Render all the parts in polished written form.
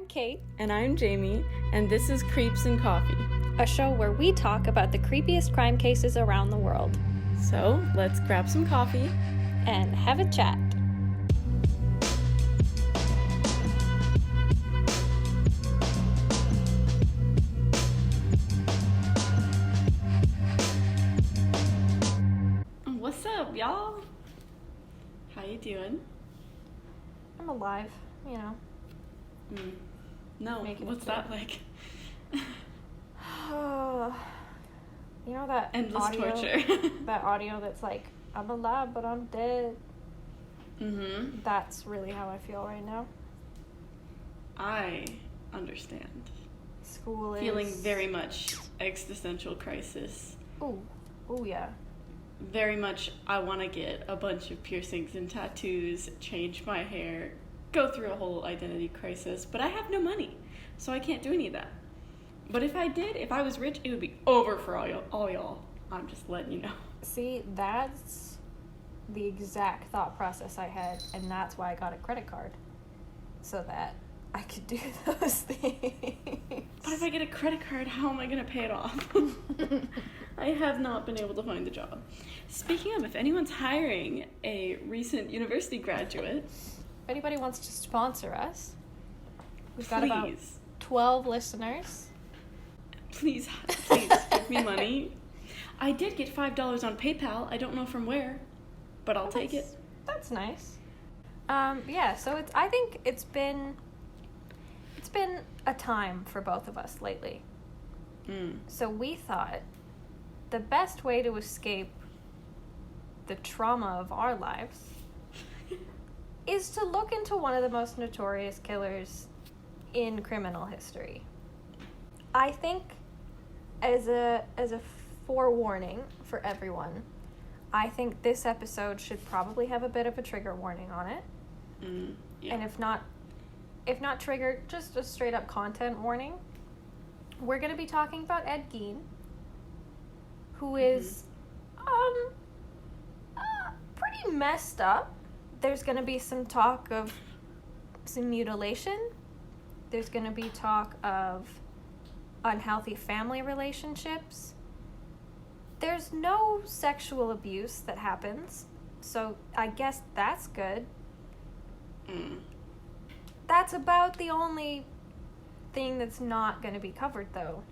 I'm Kate. And I'm Jamie, and this is Creeps and Coffee, a show where we talk about the creepiest crime cases around the world. So, let's grab some coffee and have a chat. What's up, y'all? How you doing? I'm alive, you know. No, what's that like? You know that endless audio, torture. that audio that's like, I'm alive, but I'm dead. Mm-hmm. That's really how I feel right now. I understand. School is... Feeling very much existential crisis. Ooh, yeah. Very much, I want to get a bunch of piercings and tattoos, change my hair, go through a whole identity crisis, but I have no money, so I can't do any of that. But if I did, if I was rich, it would be over for all y'all. I'm just letting you know. See, that's the exact thought process I had, and that's why I got a credit card, so that I could do those things. But if I get a credit card, how am I going to pay it off? I have not been able to find a job. Speaking of, if anyone's hiring a recent university graduate... If anybody wants to sponsor us, we've got about 12 listeners. Please give me money. I did get $5 on PayPal. I don't know from where, but I'll take it. That's nice. Yeah, so I think it's been a time for both of us lately. So we thought the best way to escape the trauma of our lives is to look into one of the most notorious killers in criminal history. I think as a forewarning for everyone, I think this episode should probably have a bit of a trigger warning on it. Yeah. And if not trigger, just a straight up content warning. We're going to be talking about Ed Gein, who is pretty messed up. There's going to be some talk of some mutilation. There's going to be talk of unhealthy family relationships. There's no sexual abuse that happens, so I guess that's good. That's about the only thing that's not going to be covered, though.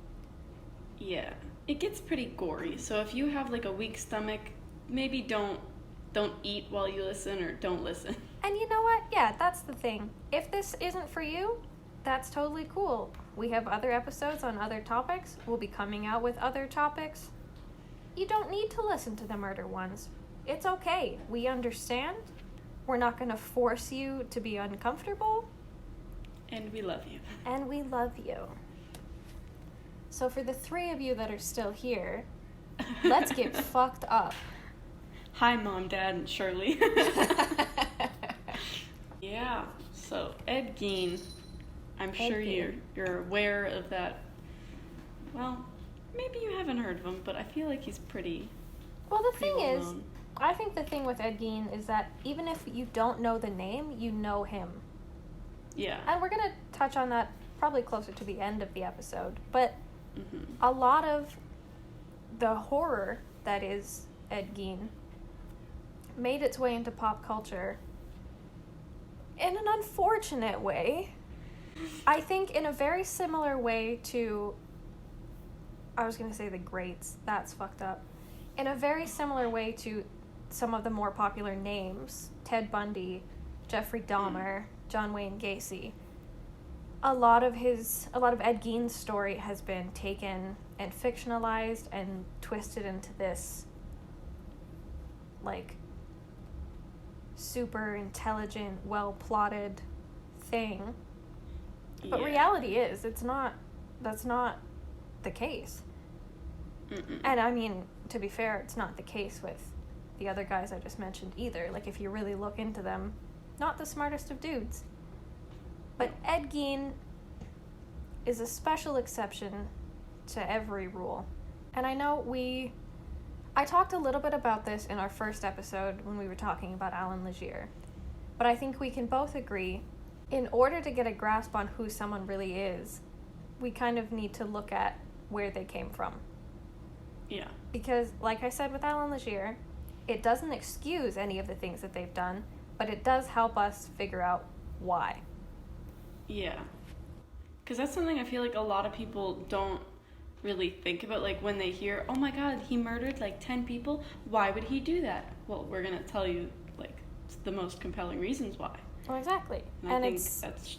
Yeah, it gets pretty gory, so if you have like a weak stomach, maybe don't eat while you listen, or don't listen. And you know what? Yeah, that's the thing. If this isn't for you, that's totally cool. We have other episodes on other topics. We'll be coming out with other topics. You don't need to listen to the murder ones. It's okay. We understand. We're not going to force you to be uncomfortable. And we love you. And we love you. So for the 3 of you that are still here, let's get fucked up. Hi, Mom, Dad, and Shirley. Yeah, so Ed Gein, I'm sure you're aware of that. Well, maybe you haven't heard of him, but I feel like he's pretty Well, the thing is, known. I think the thing with Ed Gein is that even if you don't know the name, you know him. Yeah. And we're going to touch on that probably closer to the end of the episode. But a lot of the horror that is Ed Gein made its way into pop culture in an unfortunate way. I think in a very similar way to... I was going to say the greats. That's fucked up. In a very similar way to some of the more popular names. Ted Bundy, Jeffrey Dahmer, John Wayne Gacy. A lot of Ed Gein's story has been taken and fictionalized and twisted into this, like, super intelligent, well-plotted thing. But reality is, that's not the case. And I mean, to be fair, it's not the case with the other guys I just mentioned either. Like, if you really look into them, not the smartest of dudes. But Ed Gein is a special exception to every rule. And I know I talked a little bit about this in our first episode when we were talking about Alan Legier. But I think we can both agree in order to get a grasp on who someone really is, we kind of need to look at where they came from. Yeah. Because, like I said with Alan Legier, it doesn't excuse any of the things that they've done, but it does help us figure out why. Yeah. Because that's something I feel like a lot of people don't really think about. Like, when they hear, oh my god, he murdered like 10 people, why would he do that? Well, we're going to tell you, like, the most compelling reasons why. Well, exactly. And I think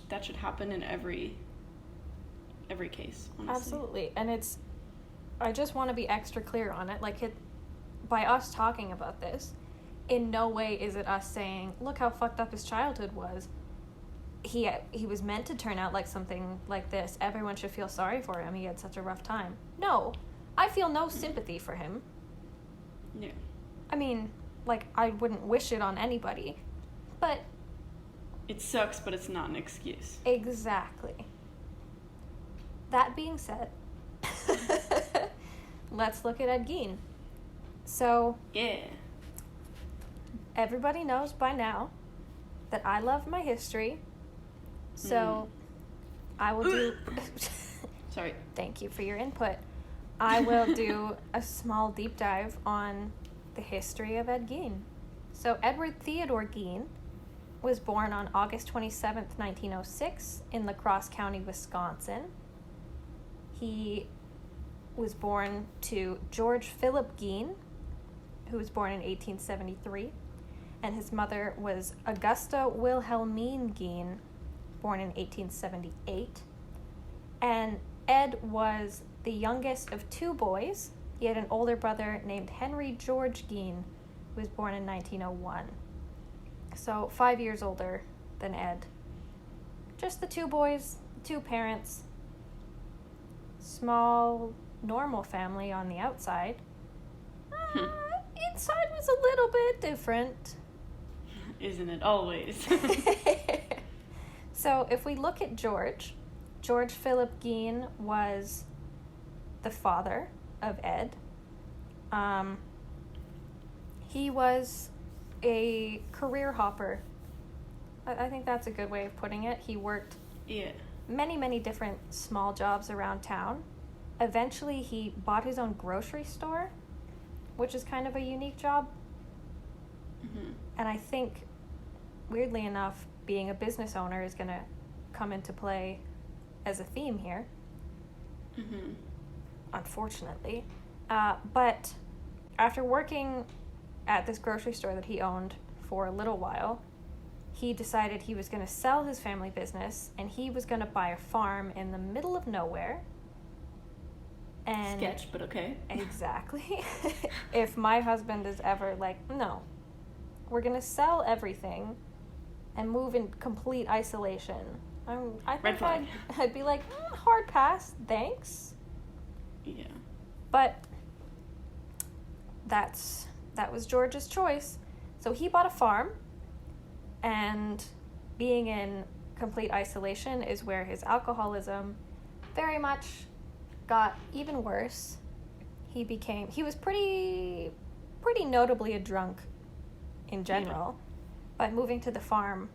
that should happen in every case, honestly. Absolutely. And I just want to be extra clear on it. Like, by us talking about this, in no way is it us saying, look how fucked up his childhood was. He was meant to turn out like something like this. Everyone should feel sorry for him. He had such a rough time. No. I feel no sympathy for him. Yeah. I mean, like, I wouldn't wish it on anybody. But... it sucks, but it's not an excuse. Exactly. That being said, let's look at Ed Gein. So... yeah. Everybody knows by now that I love my history. So I will do... Sorry. Thank you for your input. I will do a small deep dive on the history of Ed Gein. So Edward Theodore Gein was born on August 27th, 1906 in La Crosse County, Wisconsin. He was born to George Philip Gein, who was born in 1873, and his mother was Augusta Wilhelmine Gein, born in 1878. And Ed was the youngest of two boys. He had an older brother named Henry George Gein, who was born in 1901. So 5 years older than Ed. Just the two boys, two parents. Small, normal family on the outside. Inside was a little bit different. Isn't it always? So if we look at George Philip Gein was the father of Ed. He was a career hopper. I think that's a good way of putting it. He worked many, many different small jobs around town. Eventually, he bought his own grocery store, which is kind of a unique job. Mm-hmm. And I think, weirdly enough, being a business owner is going to come into play as a theme here. Mm-hmm. Unfortunately. But after working at this grocery store that he owned for a little while, he decided he was going to sell his family business and he was going to buy a farm in the middle of nowhere. And sketch, but okay. Exactly. If my husband is ever like, no, we're going to sell everything and move in complete isolation, I think I'd be like, hard pass, thanks. Yeah. But that was George's choice. So he bought a farm, and being in complete isolation is where his alcoholism very much got even worse. He was pretty notably a drunk in general, but moving to the farm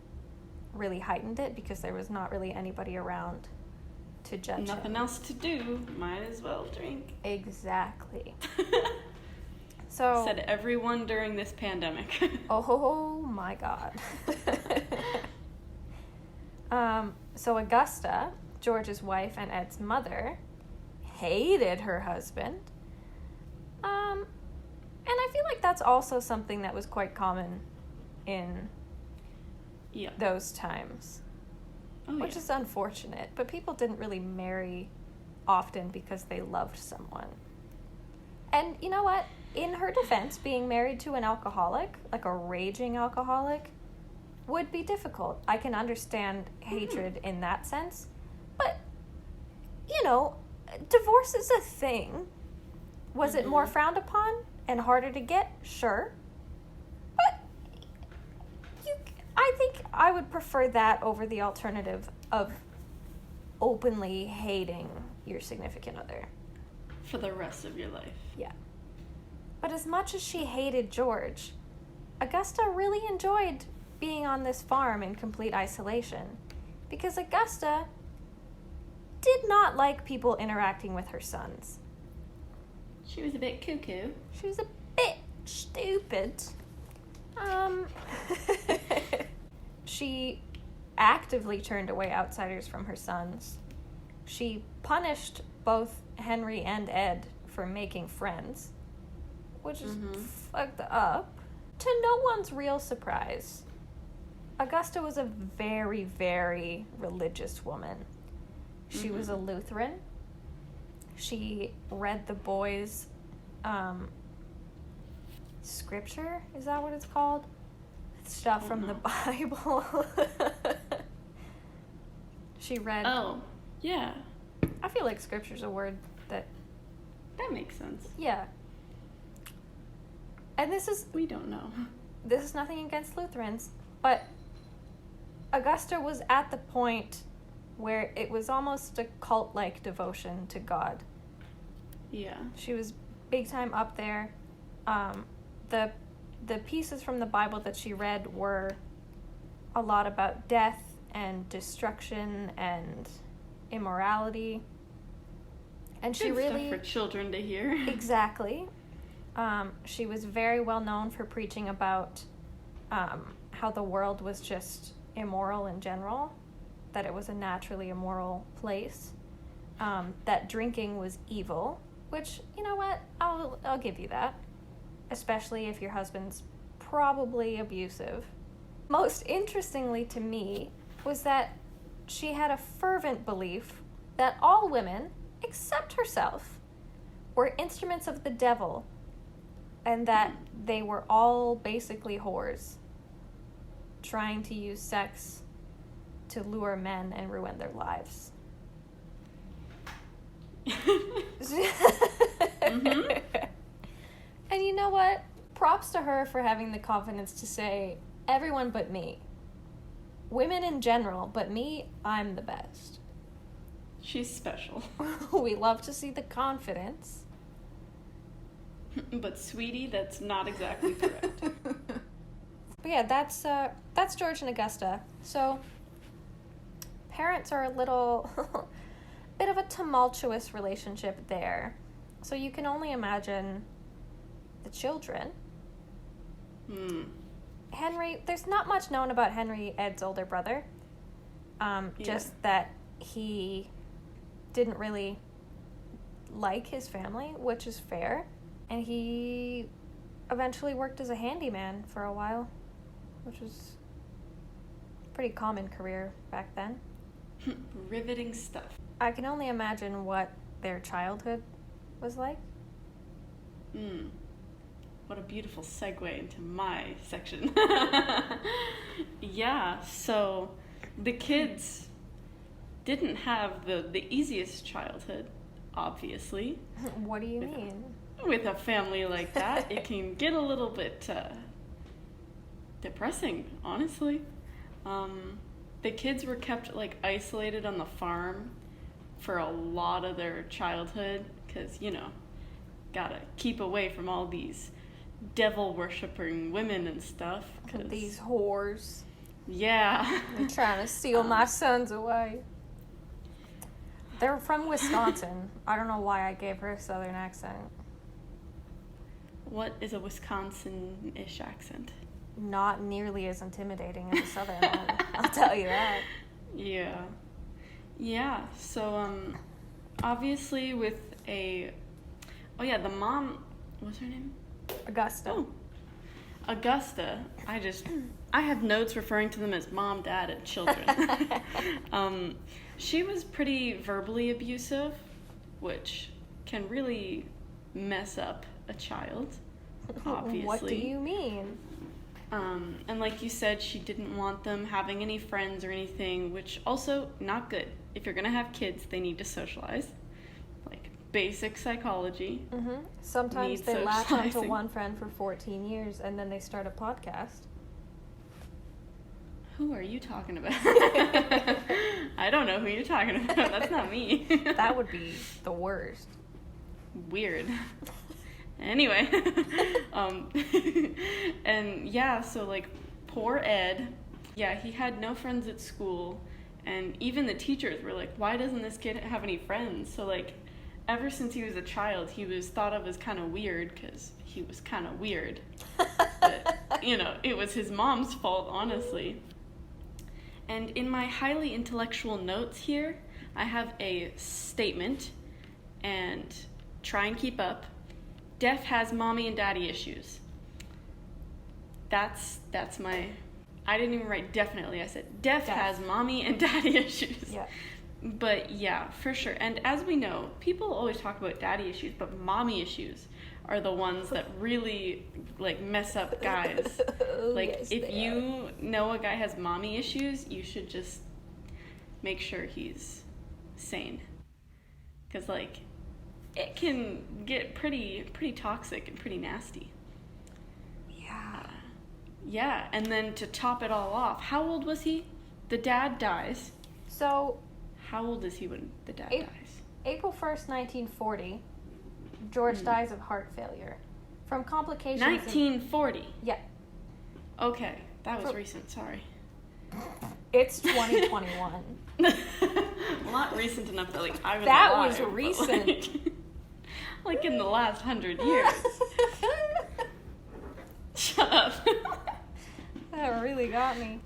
really heightened it because there was not really anybody around to judge Nothing him. else to do, might as well drink. Exactly. So said everyone during this pandemic. Oh my god. So Augusta, George's wife and Ed's mother, hated her husband. And I feel like that's also something that was quite common in those times. Which is unfortunate, but people didn't really marry often because they loved someone. And you know what? In her defense, being married to an alcoholic, like a raging alcoholic, would be difficult. I can understand hatred in that sense. But, you know, divorce is a thing. Was it more frowned upon and harder to get? Sure. But I think I would prefer that over the alternative of openly hating your significant other. For the rest of your life. Yeah. But as much as she hated George, Augusta really enjoyed being on this farm in complete isolation. because Augusta did not like people interacting with her sons. She was a bit cuckoo. She was a bit stupid. She actively turned away outsiders from her sons. She punished both Henry and Ed for making friends, which is fucked up. To no one's real surprise, Augusta was a very, very religious woman. She was a Lutheran. She read the boys' scripture, is that what it's called? Stuff from the Bible. She read... Oh, yeah. I feel like scripture's a word that... That makes sense. Yeah. And this is... We don't know. This is nothing against Lutherans, but Augusta was at the point where it was almost a cult-like devotion to God. Yeah. She was big time up there. The pieces from the Bible that she read were a lot about death and destruction and immorality. And she Good really... stuff for children to hear. Exactly. She was very well known for preaching about how the world was just immoral in general, that it was a naturally immoral place, that drinking was evil, which, you know what, I'll give you that, especially if your husband's probably abusive. Most interestingly to me was that she had a fervent belief that all women, except herself, were instruments of the devil, and that they were all basically whores trying to use sex to lure men and ruin their lives. And you know what? Props to her for having the confidence to say, everyone but me. Women in general, but me, I'm the best. She's special. We love to see the confidence. But sweetie, that's not exactly correct. But yeah, that's George and Augusta. So parents are a little bit of a tumultuous relationship there. So you can only imagine the children. Henry, there's not much known about Henry, Ed's older brother. Just that he didn't really like his family, which is fair. And he eventually worked as a handyman for a while, which was a pretty common career back then. Riveting stuff. I can only imagine what their childhood was like. What a beautiful segue into my section. Yeah, so the kids didn't have the easiest childhood, obviously. What do you mean? With a family like that, it can get a little bit depressing, honestly. The kids were kept isolated on the farm for a lot of their childhood because, gotta keep away from all these devil-worshipping women and stuff. These whores. Yeah. They're trying to steal my sons away. They're from Wisconsin. I don't know why I gave her a southern accent. What is a Wisconsin-ish accent? Not nearly as intimidating as a southern one, I'll tell you that. Yeah. Yeah, so, obviously with the mom, what's her name? Augusta. Oh. Augusta. I have notes referring to them as mom, dad, and children. She was pretty verbally abusive, which can really mess up a child, obviously. What do you mean? And like you said, she didn't want them having any friends or anything, which also not good. If you're gonna have kids, they need to socialize. Basic psychology. Sometimes they latch onto one friend for 14 years and then they start a podcast. Who are you talking about? I don't know who you're talking about. That's not me. That would be the worst. Weird. Anyway. And yeah, so poor Ed, yeah, he had no friends at school, And even the teachers were like, why doesn't this kid have any friends? So, like, ever since he was a child, he was thought of as kind of weird because he was kind of weird. But, you know, it was his mom's fault, honestly. And in my highly intellectual notes here, I have a statement, and try and keep up. Def has mommy and daddy issues. That's my... I didn't even write definitely. I said Def has mommy and daddy issues. Yeah. But yeah, for sure. And as we know, people always talk about daddy issues, but mommy issues are the ones that really, like, mess up guys. Like, yes, if you know a guy has mommy issues, you should just make sure he's sane. Because, like, it can get pretty toxic and pretty nasty. Yeah. Yeah, and then to top it all off, how old was he? The dad dies. So... How old is he when the dad dies? April 1st, 1940, George dies of heart failure. From complications... 1940? Yeah. Okay, that was recent, sorry. It's 2021. Well, not recent enough that, like, I was that alive, was recent. Like in the last 100 years. Shut up. That really got me.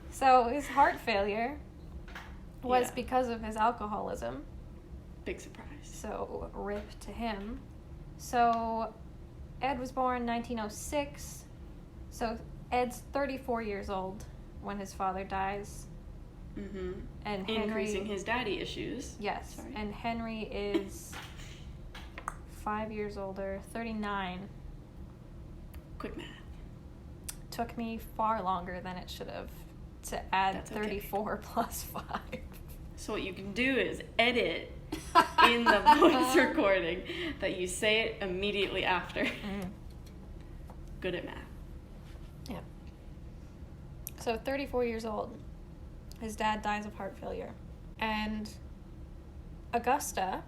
So his heart failure was because of his alcoholism. Big surprise. So rip to him. So Ed was born in 1906. So Ed's 34 years old when his father dies. Mm-hmm. And increasing his daddy issues. Yes. Sorry. And Henry is 5 years older, 39. Quick math. Took me far longer than it should have to add That's 34 plus 5. So what you can do is edit in the voice recording that you say it immediately after. Good at math. Yeah. So 34 years old. His dad dies of heart failure. And Augusta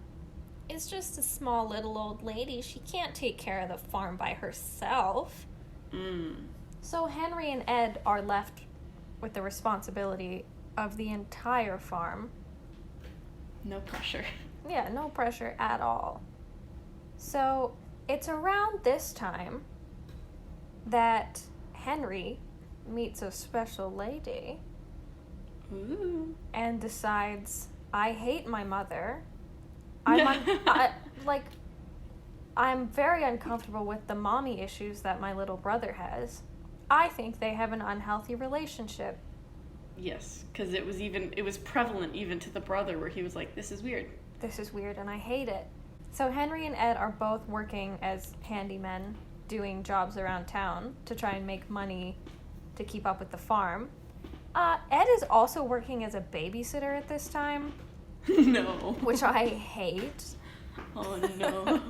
is just a small little old lady. She can't take care of the farm by herself. So Henry and Ed are left with the responsibility of the entire farm. No pressure. Yeah, no pressure at all. So it's around this time that Henry meets a special lady. Ooh. And decides, I hate my mother. I'm very uncomfortable with the mommy issues that my little brother has. I think they have an unhealthy relationship. Yes, because it was prevalent even to the brother where he was like, this is weird. This is weird and I hate it. So Henry and Ed are both working as handymen, doing jobs around town to try and make money to keep up with the farm. Ed is also working as a babysitter at this time. No. Which I hate. Oh, no.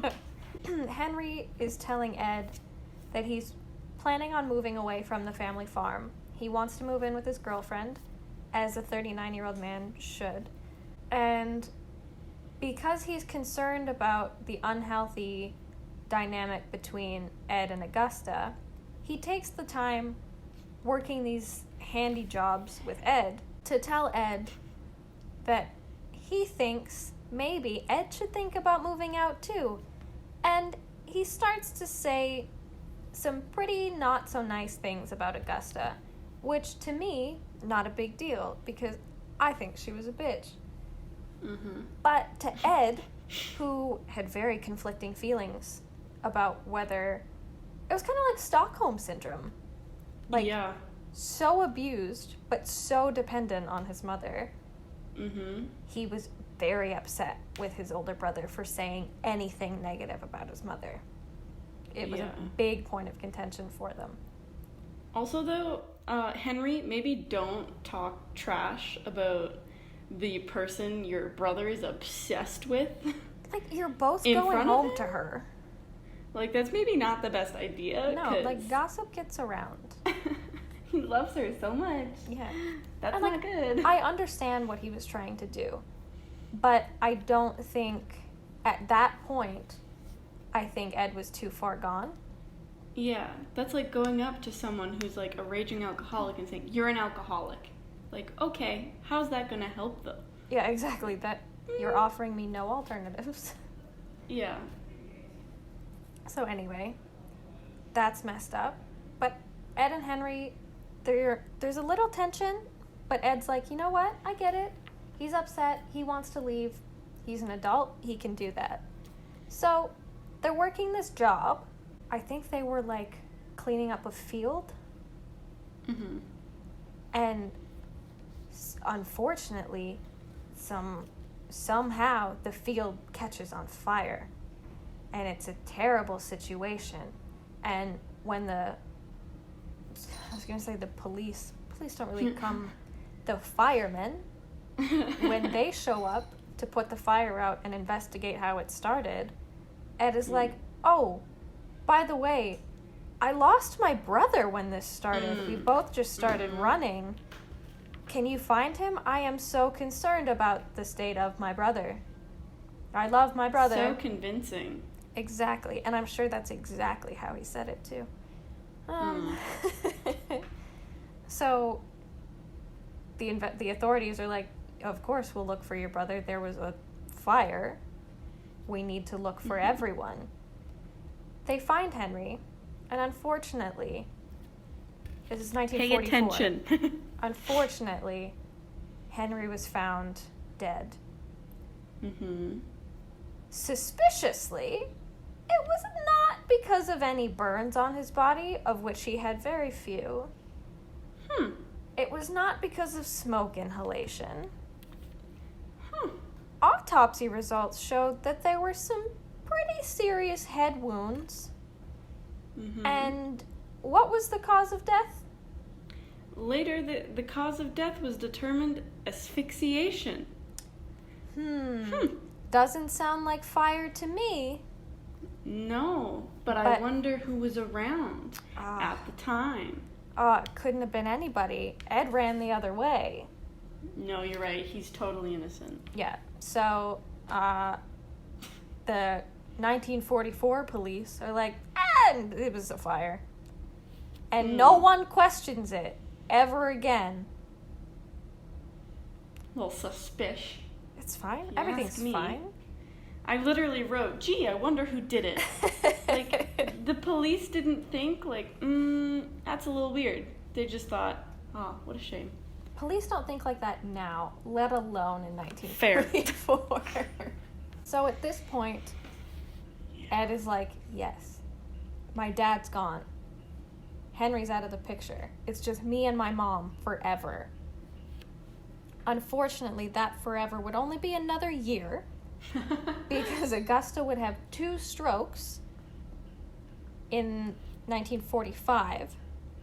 Henry is telling Ed that he's planning on moving away from the family farm. He wants to move in with his girlfriend, as a 39-year-old man should. And because he's concerned about the unhealthy dynamic between Ed and Augusta, he takes the time working these handy jobs with Ed to tell Ed that he thinks maybe Ed should think about moving out too. And he starts to say some pretty not so nice things about Augusta, which to me, not a big deal because I think she was a bitch. Mm-hmm. But to Ed, who had very conflicting feelings about whether it was kind of like Stockholm syndrome. Like, yeah. So abused, but so dependent on his mother. Mm-hmm. He was very upset with his older brother for saying anything negative about his mother. It was a big point of contention for them. Also, though, Henry, maybe don't talk trash about the person your brother is obsessed with. Like, you're both in going front home of to her. Like, that's maybe not the best idea. No, like, gossip gets around. He loves her so much. Yeah. That's and, not good. I understand what he was trying to do. But I don't think, at that point, I think Ed was too far gone. Yeah, that's like going up to someone who's like a raging alcoholic and saying, you're an alcoholic. Like, okay, how's that gonna help, though? Yeah, exactly. That you're offering me no alternatives. Yeah. So anyway, that's messed up. But Ed and Henry, there's a little tension, but Ed's like, you know what? I get it. He's upset. He wants to leave. He's an adult. He can do that. So they're working this job. I think they were like cleaning up a field. Mm-hmm. And unfortunately, somehow the field catches on fire. And it's a terrible situation. And when the police don't really come, the firemen, when they show up to put the fire out and investigate how it started, Ed is like, oh, by the way, I lost my brother when this started. We both just started running. Can you find him? I am so concerned about the state of my brother. I love my brother. So convincing. Exactly. And I'm sure that's exactly how he said it, too. So the authorities are like, of course we'll look for your brother. There was a fire. We need to look for everyone. They find Henry, and unfortunately, this is 1944. Pay attention. Unfortunately, Henry was found dead. Mm-hmm. Suspiciously, it was not because of any burns on his body, of which he had very few. It was not because of smoke inhalation. Autopsy results showed that there were some pretty serious head wounds. Mm-hmm. And what was the cause of death? Later, the cause of death was determined asphyxiation. Doesn't sound like fire to me. No, but I wonder who was around at the time. It couldn't have been anybody. Ed ran the other way. No, you're right. He's totally innocent. Yeah. So, the 1944 police are like, it was a fire. And no one questions it ever again. Little suspicious. It's fine. Everything's fine. I literally wrote, gee, I wonder who did it. Like, the police didn't think, like, that's a little weird. They just thought, what a shame. Police don't think like that now, let alone in 1944. Fair. So at this point, Ed is like, yes, my dad's gone. Henry's out of the picture. It's just me and my mom forever. Unfortunately, that forever would only be another year because Augusta would have 2 strokes in 1945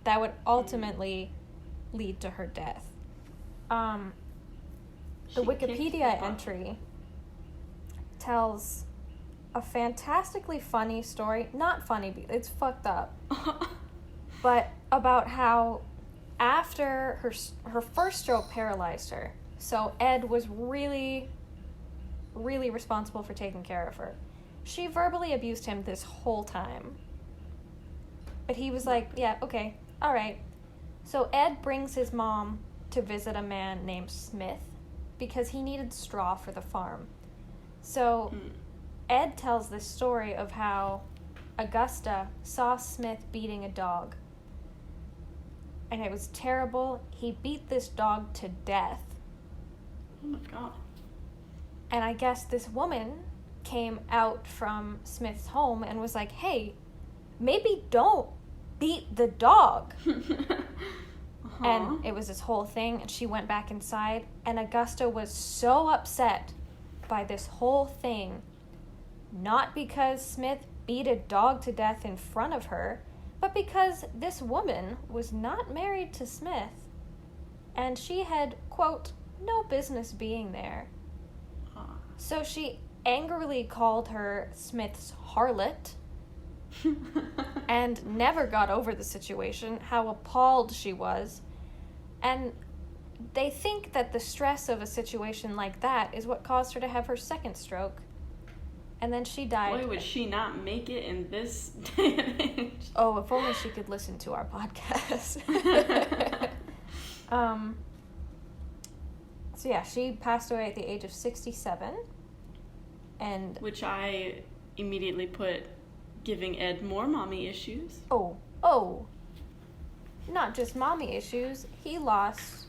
that would ultimately lead to her death. The Wikipedia entry tells a fantastically funny story. Not funny, it's fucked up. But about how after her first stroke paralyzed her, so Ed was really, really responsible for taking care of her. She verbally abused him this whole time. But he was like, yeah, okay, all right. So Ed brings his mom to visit a man named Smith because he needed straw for the farm. So Ed tells this story of how Augusta saw Smith beating a dog. And it was terrible. He beat this dog to death. Oh my God. And I guess this woman came out from Smith's home and was like, hey, maybe don't beat the dog. And it was this whole thing, and she went back inside, and Augusta was so upset by this whole thing, not because Smith beat a dog to death in front of her, but because this woman was not married to Smith, and she had, quote, no business being there. So she angrily called her Smith's harlot, and never got over the situation, how appalled she was. And they think that the stress of a situation like that is what caused her to have her second stroke. And then she died. Boy, would she not make it in this day and age. Oh, if only she could listen to our podcast. So yeah, she passed away at the age of 67. And Which I immediately put giving Ed more mommy issues. oh, not just mommy issues. He lost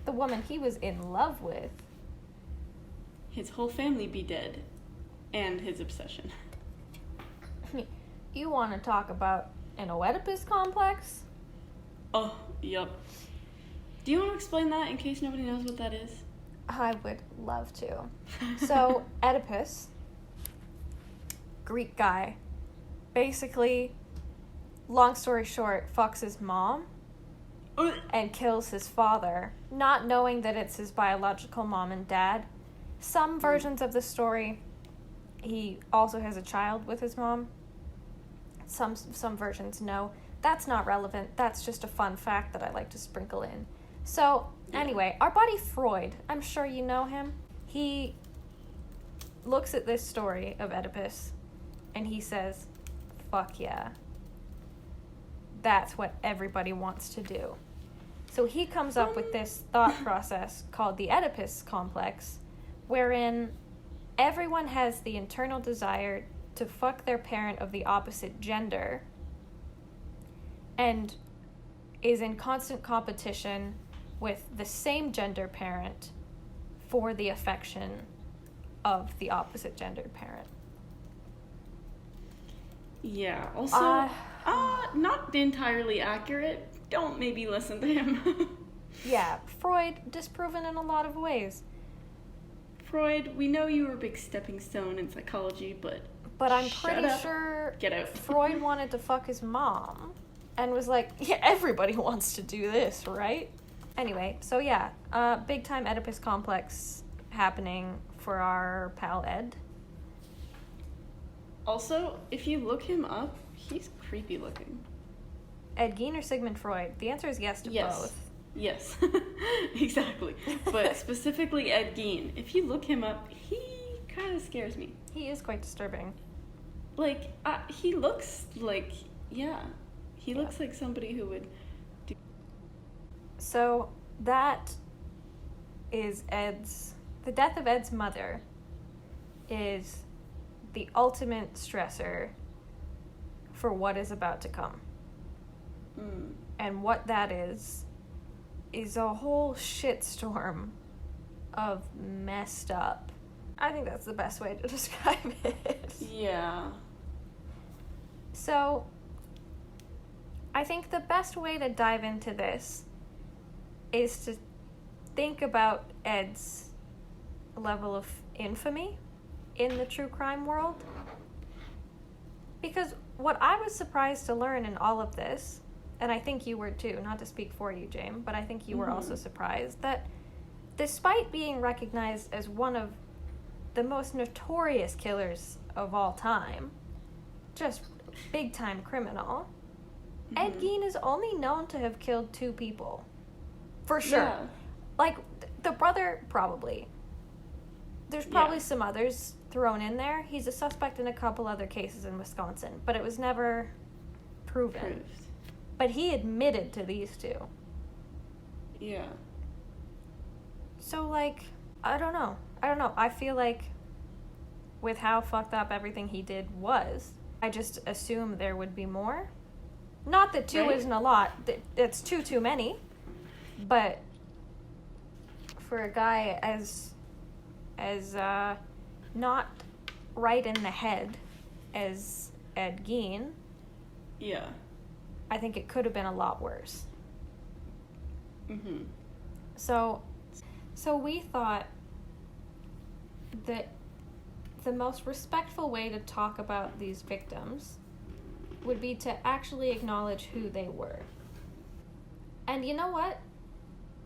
the woman he was in love with. His whole family be dead. And his obsession. You want to talk about an Oedipus complex? Oh, yep. Do you want to explain that in case nobody knows what that is? I would love to. So, Oedipus, Greek guy, basically, long story short, fucks his mom and kills his father, not knowing that it's his biological mom and dad. Some versions of the story, he also has a child with his mom. Some versions, no. That's not relevant. That's just a fun fact that I like to sprinkle in. So, anyway, our buddy Freud, I'm sure you know him. He looks at this story of Oedipus and he says, fuck yeah. That's what everybody wants to do. So he comes up with this thought process called the Oedipus complex, wherein everyone has the internal desire to fuck their parent of the opposite gender and is in constant competition with the same gender parent for the affection of the opposite gendered parent. Yeah, also, not entirely accurate. Don't maybe listen to him. Yeah, Freud disproven in a lot of ways. Freud, we know you were a big stepping stone in psychology, but I'm shut pretty up. sure Get out. Freud wanted to fuck his mom and was like, yeah, everybody wants to do this, right? Anyway, so yeah, big time Oedipus complex happening for our pal Ed. Also, if you look him up, he's creepy looking. Ed Gein or Sigmund Freud? The answer is yes to both. Yes, exactly. But specifically Ed Gein, if you look him up, he kind of scares me. He is quite disturbing. Like, he looks like, he looks like somebody who would do... So, that is the death of Ed's mother is the ultimate stressor for what is about to come. And what that is a whole shitstorm of messed up. I think that's the best way to describe it. Yeah. So, I think the best way to dive into this is to think about Ed's level of infamy in the true crime world. Because what I was surprised to learn in all of this, and I think you were too, not to speak for you, James, but I think you were also surprised, that despite being recognized as one of the most notorious killers of all time, just big-time criminal, Ed Gein is only known to have killed 2 people. For sure. Yeah. Like, the brother, probably. There's probably some others thrown in there. He's a suspect in a couple other cases in Wisconsin, but it was never proven. But he admitted to these 2. Yeah. So, like, I don't know. I feel like with how fucked up everything he did was, I just assume there would be more. Not that 2 isn't a lot. It's 2 too many. But for a guy as not right in the head as Ed Gein, Yeah. I think it could have been a lot worse. Mm-hmm. So we thought that the most respectful way to talk about these victims would be to actually acknowledge who they were. And you know what?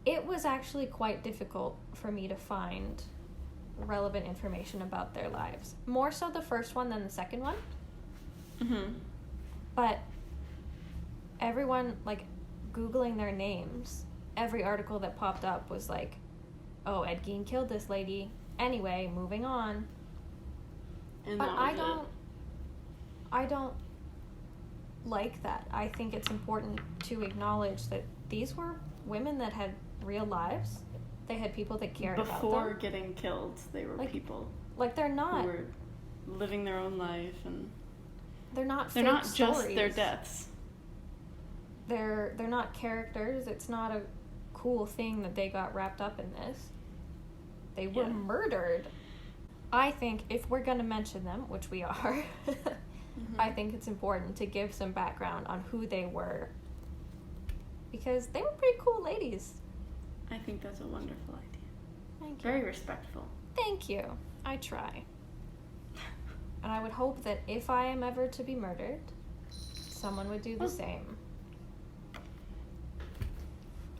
It was actually quite difficult for me to find relevant information about their lives. More so the first one than the second one. Mm-hmm. But everyone, like, Googling their names, every article that popped up was like, oh, Ed Gein killed this lady. Anyway, moving on. And but I don't like that. I think it's important to acknowledge that these were women that had real lives They had people that cared about them. Before getting killed, they were people. Like, they're not... who were living their own life, and... They're not They're not just their deaths. They're not characters. It's not a cool thing that they got wrapped up in this. They were murdered. I think if we're going to mention them, which we are, I think it's important to give some background on who they were. Because they were pretty cool ladies. I think that's a wonderful idea. Thank you. Very respectful. Thank you. I try. And I would hope that if I am ever to be murdered, someone would do the same.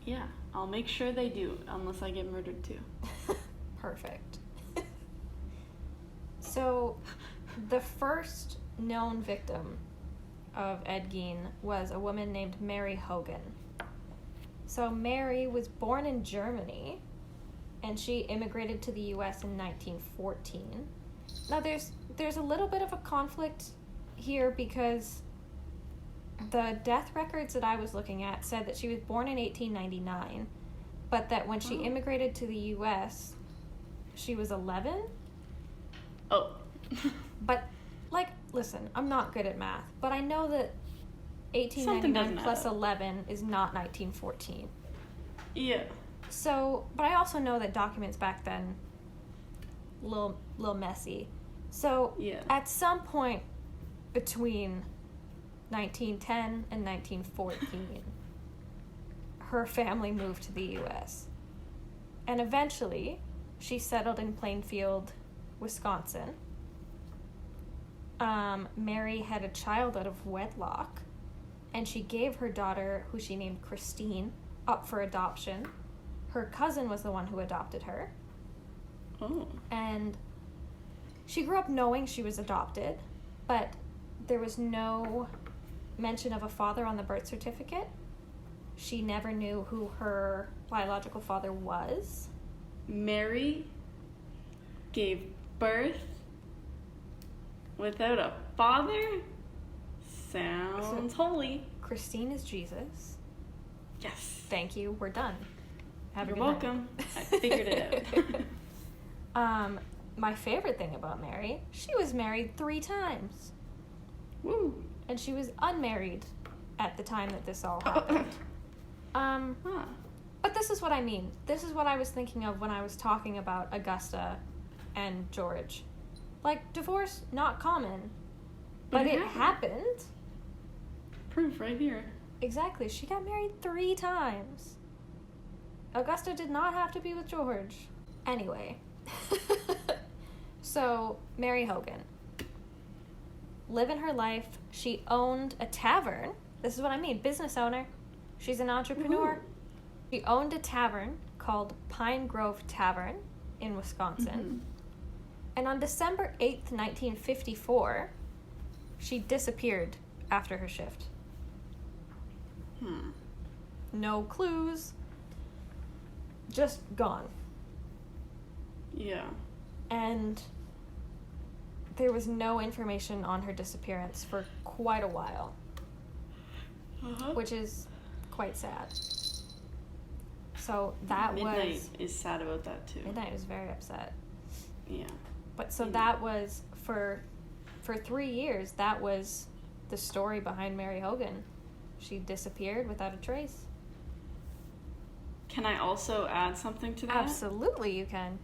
Yeah, I'll make sure they do, unless I get murdered too. Perfect. So, the first known victim of Ed Gein was a woman named Mary Hogan. So, Mary was born in Germany, and she immigrated to the U.S. in 1914. Now, there's a little bit of a conflict here because the death records that I was looking at said that she was born in 1899, but that when she immigrated to the U.S., she was 11. Oh. But, like, listen, I'm not good at math, but I know that 1899 plus 11 is not 1914. Yeah. So, but I also know that documents back then, little messy. So, at some point between 1910 and 1914, her family moved to the U.S. And eventually, she settled in Plainfield, Wisconsin. Mary had a child out of wedlock, and she gave her daughter, who she named Christine, up for adoption. Her cousin was the one who adopted her. Oh. And she grew up knowing she was adopted, but there was no mention of a father on the birth certificate. She never knew who her biological father was. Mary gave birth without a father? Sounds holy. Christine is Jesus. Yes. Thank you. We're done. You're welcome. I figured it out. My favorite thing about Mary, she was married 3 times. Woo. And she was unmarried at the time that this all happened. But this is what I mean. This is what I was thinking of when I was talking about Augusta and George. Like, divorce, not common. But it happened. Proof right here. Exactly. She got married 3 times. Augusta did not have to be with George. Anyway. So, Mary Hogan. Living her life, she owned a tavern. This is what I mean. Business owner. She's an entrepreneur. Woo-hoo. She owned a tavern called Pine Grove Tavern in Wisconsin. Mm-hmm. And on December 8th, 1954, she disappeared after her shift. No clues. Just gone. Yeah. And there was no information on her disappearance for quite a while. Which is quite sad. So Midnight is sad about that too. Midnight was very upset. Yeah. But so that was for 3 years, that was the story behind Mary Hogan. She disappeared without a trace. Can I also add something to that? Absolutely, you can.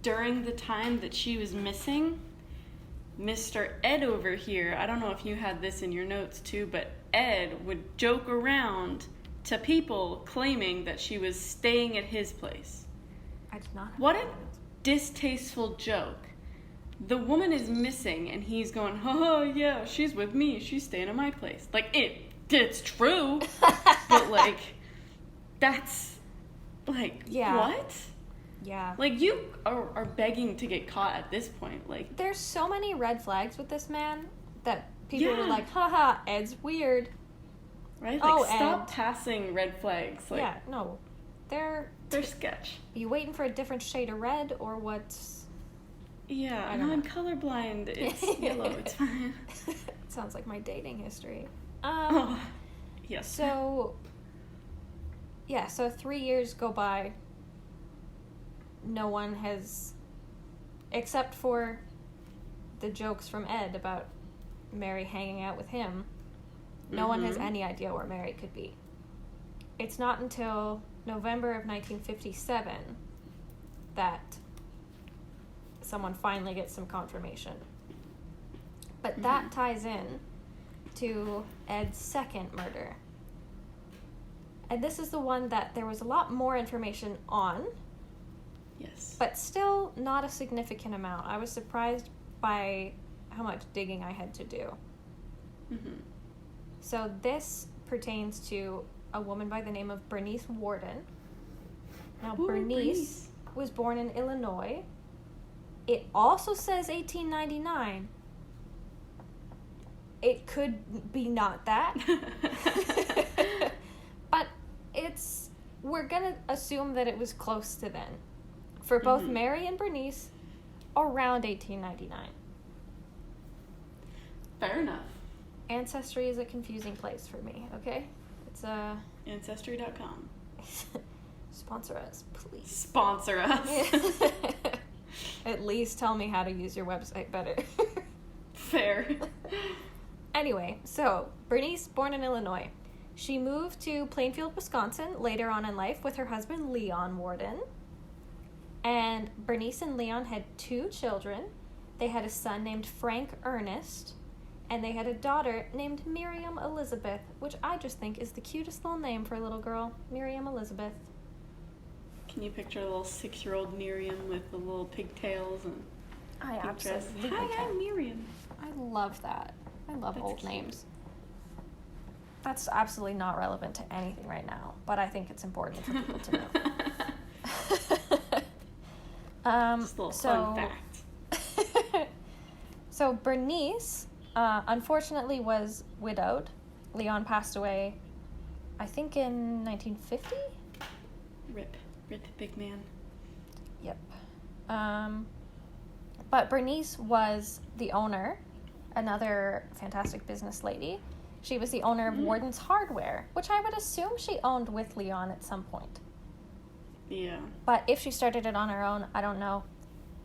During the time that she was missing, Mr. Ed over here, I don't know if you had this in your notes too, but Ed would joke around to people claiming that she was staying at his place. I did not. What a distasteful joke. The woman is missing and he's going, oh yeah, she's with me, she's staying at my place. Like, it's true, but like, that's like, what? Yeah. Like, you are begging to get caught at this point. Like, there's so many red flags with this man that people were like, haha, Ed's weird. Right? Like, stop passing red flags. Like, yeah, no. They're sketch. Are you waiting for a different shade of red, or what's... Yeah, I'm colorblind. It's yellow. It's fine. Sounds like my dating history. Yes. So 3 years go by. no one has, except for the jokes from Ed about Mary hanging out with him, no one has any idea where Mary could be. It's not until November of 1957 that someone finally gets some confirmation. But that ties in to Ed's second murder. And this is the one that there was a lot more information on. Yes. But still not a significant amount. I was surprised by how much digging I had to do. So this pertains to a woman by the name of Bernice Warden. Now, Bernice was born in Illinois. It also says 1899. It could be not that. But we're gonna assume that it was close to then. For both Mary and Bernice, around 1899. Fair enough. Ancestry is a confusing place for me, okay? It's Ancestry.com. Sponsor us, please. Sponsor us. At least tell me how to use your website better. Fair. Anyway, so Bernice, born in Illinois. She moved to Plainfield, Wisconsin later on in life with her husband, Leon Warden. And Bernice and Leon had 2 children. They had a son named Frank Ernest, and they had a daughter named Miriam Elizabeth, which I just think is the cutest little name for a little girl, Miriam Elizabeth. Can you picture a little 6-year-old Miriam with the little pigtails and I pink dress? absolutely Hi, can. I'm Miriam. I love that. I love That's old cute. names. That's absolutely not relevant to anything right now, but I think it's important for people to know. Just a little fun fact. So Bernice, unfortunately, was widowed. Leon passed away, I think, in 1950? Rip, big man. Yep. But Bernice was the owner, another fantastic business lady. She was the owner of Warden's Hardware, which I would assume she owned with Leon at some point. Yeah. But if she started it on her own, I don't know.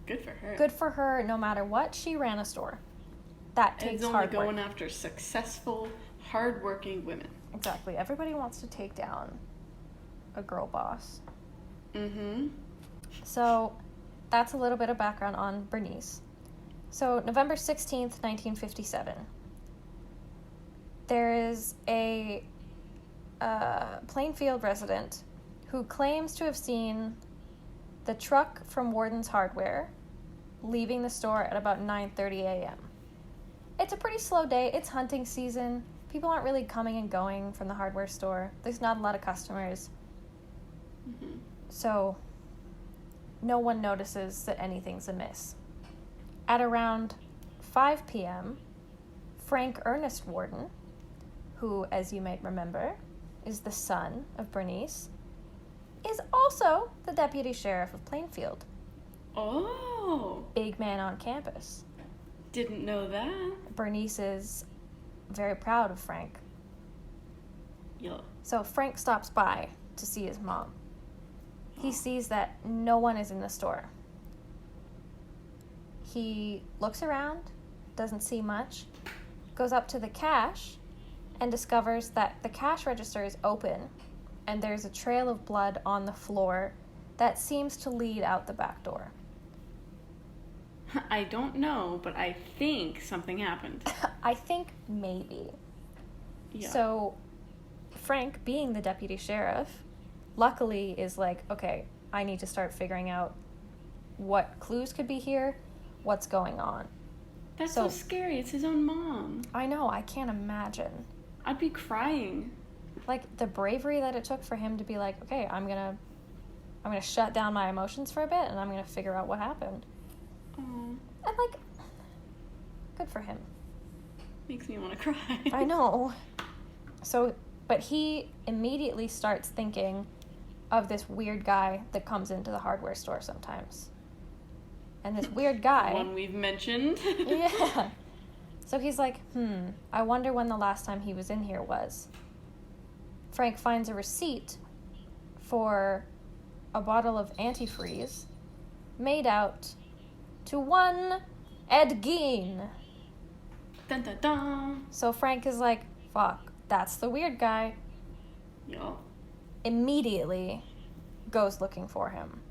Good for her. Good for her. No matter what, she ran a store. That takes Ed's only hard going work. after successful, hardworking women. Exactly. Everybody wants to take down a girl boss. So that's a little bit of background on Bernice. So November 16th, 1957. There is a Plainfield resident who claims to have seen the truck from Warden's Hardware leaving the store at about 9:30 a.m. It's a pretty slow day. It's hunting season. People aren't really coming and going from the hardware store. There's not a lot of customers. So no one notices that anything's amiss. At around 5 p.m., Frank Ernest Warden, who, as you might remember, is the son of Bernice, is also the deputy sheriff of Plainfield. Oh. Big man on campus. Didn't know that. Bernice is very proud of Frank. Yeah. So Frank stops by to see his mom. He sees that no one is in the store. He looks around, doesn't see much, goes up to the cash, and discovers that the cash register is open, and there's a trail of blood on the floor that seems to lead out the back door. I don't know, but I think something happened. I think maybe. Yeah. So Frank, being the deputy sheriff, luckily is like, okay, I need to start figuring out what clues could be here, what's going on. That's so scary. It's his own mom. I know, I can't imagine. I'd be crying. Like, the bravery that it took for him to be like, okay, I'm gonna shut down my emotions for a bit, and I'm gonna figure out what happened. Oh, And, like, good for him. makes me want to cry. I know. So, but he immediately starts thinking of this weird guy that comes into the hardware store sometimes. And this weird guy... One we've mentioned. Yeah. So he's like, I wonder when the last time he was in here was. Frank finds a receipt for a bottle of antifreeze made out to one Ed Gein. Dun dun dun. So Frank is like, fuck, that's the weird guy. Yup. Immediately goes looking for him.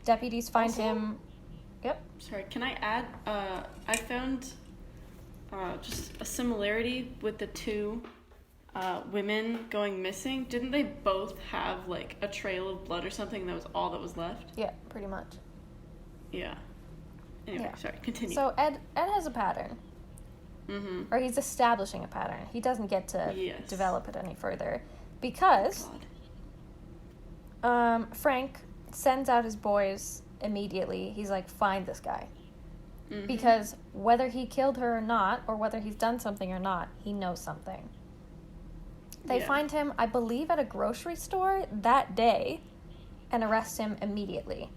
Deputies find him. Yep. Sorry, can I add? I found just a similarity with the two women going missing. Didn't they both have like a trail of blood or something? That was all that was left. Yeah, pretty much. Yeah. Anyway, Yeah. sorry. Continue. So Ed has a pattern. Mm-hmm. Or he's establishing a pattern. He doesn't get to Yes. develop it any further because Frank sends out his boys immediately. He's like, find this guy. Mm-hmm. Because whether he killed her or not, or whether he's done something or not, he knows something. They find him, I believe, at a grocery store that day and arrest him immediately.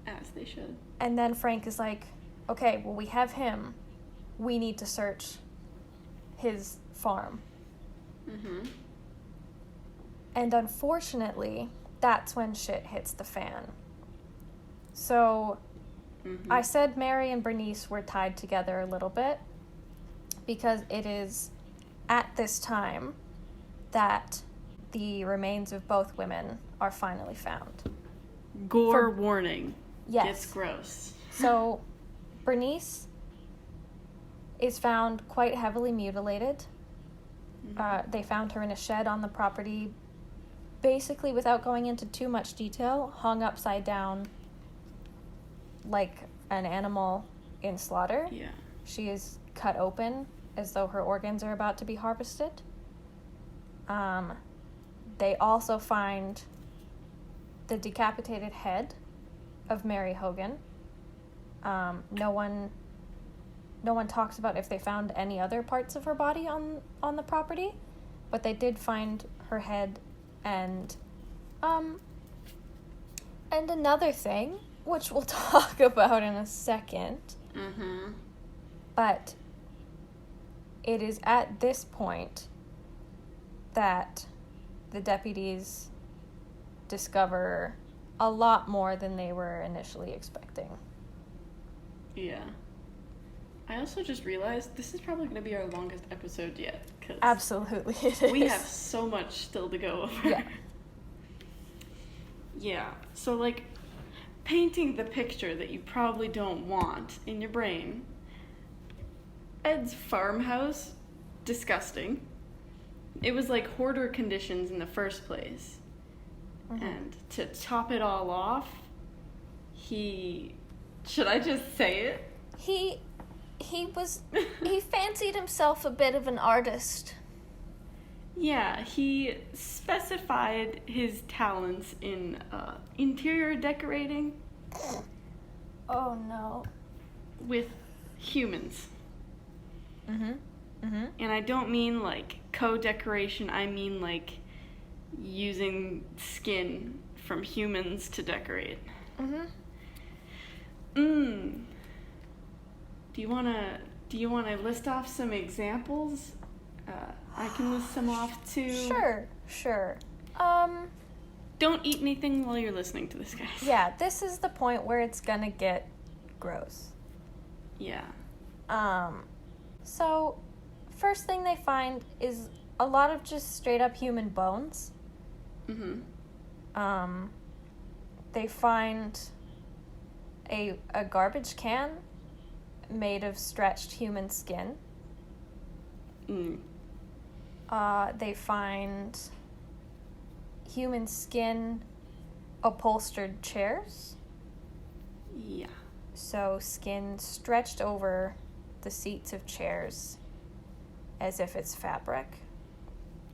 As they should. And then Frank is like, okay, well, we have him. We need to search his farm. Mm-hmm. And unfortunately, that's when shit hits the fan. So, I said Mary and Bernice were tied together a little bit because it is at this time that the remains of both women are finally found. Gore warning. Yes. Gets gross. So, Bernice is found quite heavily mutilated. They found her in a shed on the property, basically without going into too much detail, hung upside down like an animal in slaughter. Yeah. She is cut open as though her organs are about to be harvested. They also find the decapitated head of Mary Hogan. No one talks about if they found any other parts of her body on the property, but they did find her head and another thing, which we'll talk about in a second. Mm-hmm. But it is at this point that the deputies discover a lot more than they were initially expecting. Yeah. I also just realized this is probably going to be our longest episode yet. 'Cause Absolutely it is. we have so much still to go over. Yeah. Yeah. So, like, painting the picture that you probably don't want in your brain. Ed's farmhouse, disgusting. It was like hoarder conditions in the first place. Mm-hmm. And to top it all off, should I just say it? He fancied himself a bit of an artist. Yeah, he specified his talents in interior decorating. Oh no. With humans. Mm-hmm. Mm-hmm. And I don't mean like co-decoration, I mean like using skin from humans to decorate. Mm-hmm. Do you wanna list off some examples? I can list some off too. Sure. Don't eat anything while you're listening to this, guys. Yeah, this is the point where it's gonna get gross. Yeah. So, first thing they find is a lot of just straight up human bones. Mm-hmm. They find a garbage can made of stretched human skin. They find human skin upholstered chairs. Yeah. So skin stretched over the seats of chairs as if it's fabric.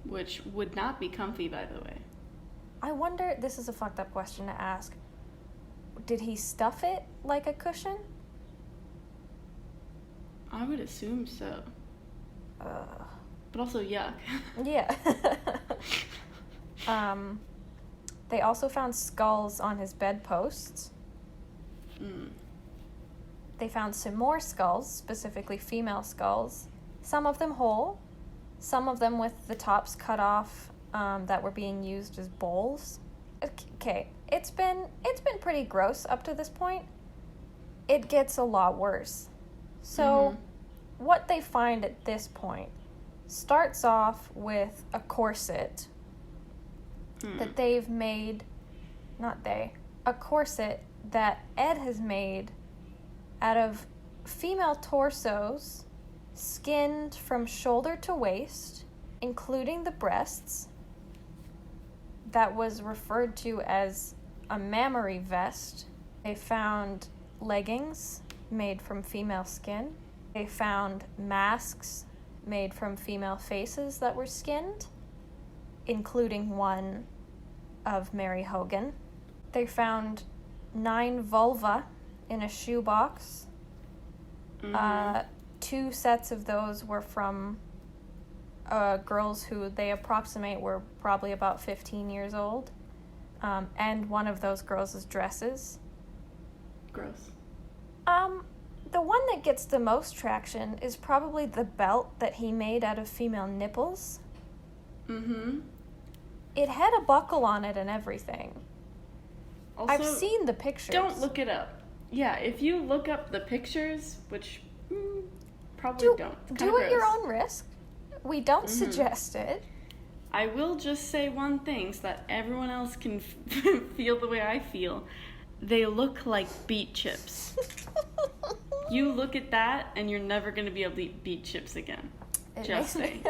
Which would not be comfy, by the way. I wonder, this is a fucked up question to ask, did he stuff it like a cushion? I would assume so. But also, yuck. Yeah. They also found skulls on his bedposts. They found some more skulls, specifically female skulls. Some of them whole, some of them with the tops cut off that were being used as bowls. Okay, it's been pretty gross up to this point. It gets a lot worse. So what they find at this point starts off with a corset that they've made, a corset that Ed has made out of female torsos skinned from shoulder to waist, including the breasts, that was referred to as a mammary vest. They found leggings made from female skin. They found masks made from female faces that were skinned, including one of Mary Hogan. They found 9 vulva in a shoebox. 2 sets of those were from girls who they approximate were probably about 15 years old. And one of those girls' dresses. Gross. The one that gets the most traction is probably the belt that he made out of female nipples. It had a buckle on it and everything. Also, I've seen the pictures. Don't look it up. Yeah, if you look up the pictures, which probably don't. Do at your own risk. We don't suggest it. I will just say one thing so that everyone else can feel the way I feel. They look like beet chips. You look at that and you're never going to be able to eat beet chips again. Just saying.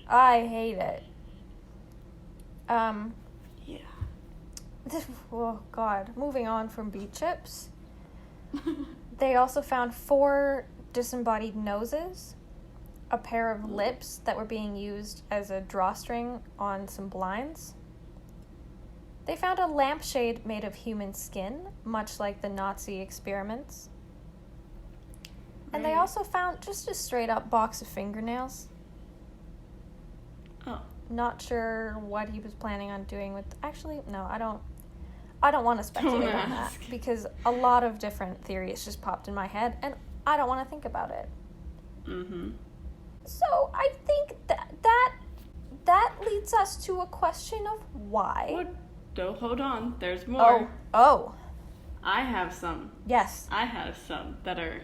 I hate it. Yeah. Oh, God. Moving on from beet chips. They also found 4 disembodied noses, a pair of lips that were being used as a drawstring on some blinds. They found a lampshade made of human skin, much like the Nazi experiments. And they also found just a straight-up box of fingernails. Oh. Not sure what he was planning on doing with... Actually, no, I don't want to speculate on that, because a lot of different theories just popped in my head, and I don't want to think about it. So I think that leads us to a question of why. Don't hold on. There's more. Oh. I have some. Yes. I have some that are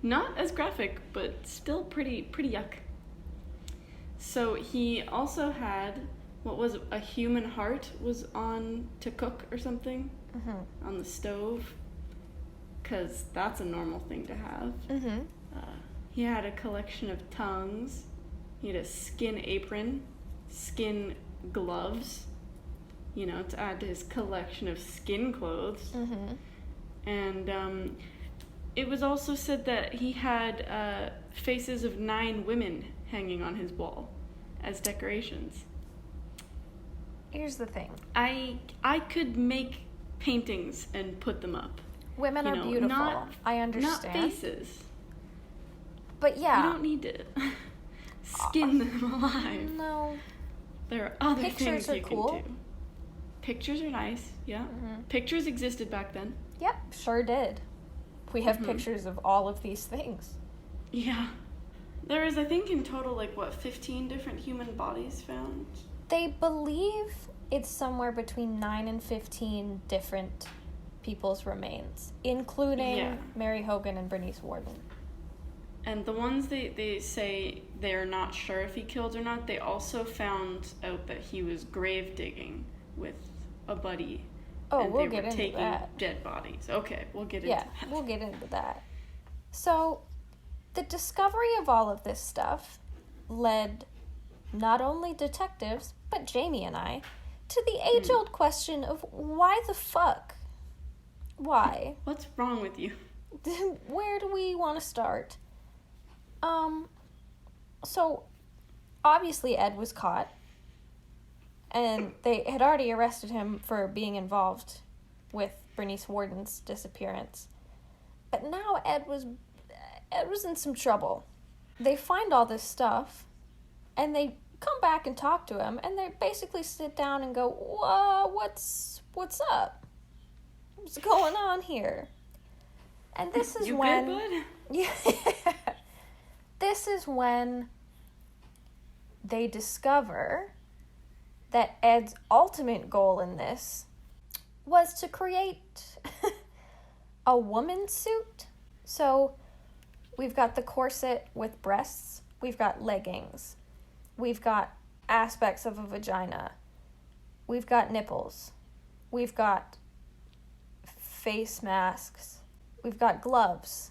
not as graphic, but still pretty yuck. So he also had, what was it, a human heart was on to cook or something on the stove, because that's a normal thing to have. He had a collection of tongues. He had a skin apron, skin gloves, to add to his collection of skin clothes. And it was also said that he had faces of 9 women hanging on his wall as decorations. Here's the thing. I could make paintings and put them up. Women are beautiful. I understand. Not faces. But yeah. You don't need to skin them alive. No. There are other Pictures things are you cool. can do. Pictures are nice, yeah. Pictures existed back then. Yep, sure did. We have pictures of all of these things. Yeah. There is, I think, in total, 15 different human bodies found? They believe it's somewhere between 9 and 15 different people's remains, including Mary Hogan and Bernice Worden. And the ones they say they're not sure if he killed or not, they also found out that he was grave digging with a buddy. Oh, and we'll they get were into taking that. dead bodies. Okay, we'll get into that. Yeah, we'll get into that. So, the discovery of all of this stuff led not only detectives, but Jamie and I, to the age-old question of why the fuck? Why? What's wrong with you? Where do we want to start? So, obviously Ed was caught, and they had already arrested him for being involved with Bernice Worden's disappearance. But now Ed was in some trouble. They find all this stuff, and they come back and talk to him, and they basically sit down and go, what's up? What's going on here? And this is when... You good, bud? Yeah. This is when they discover that Ed's ultimate goal in this was to create a woman's suit. So we've got the corset with breasts, we've got leggings, we've got aspects of a vagina, we've got nipples, we've got face masks, we've got gloves.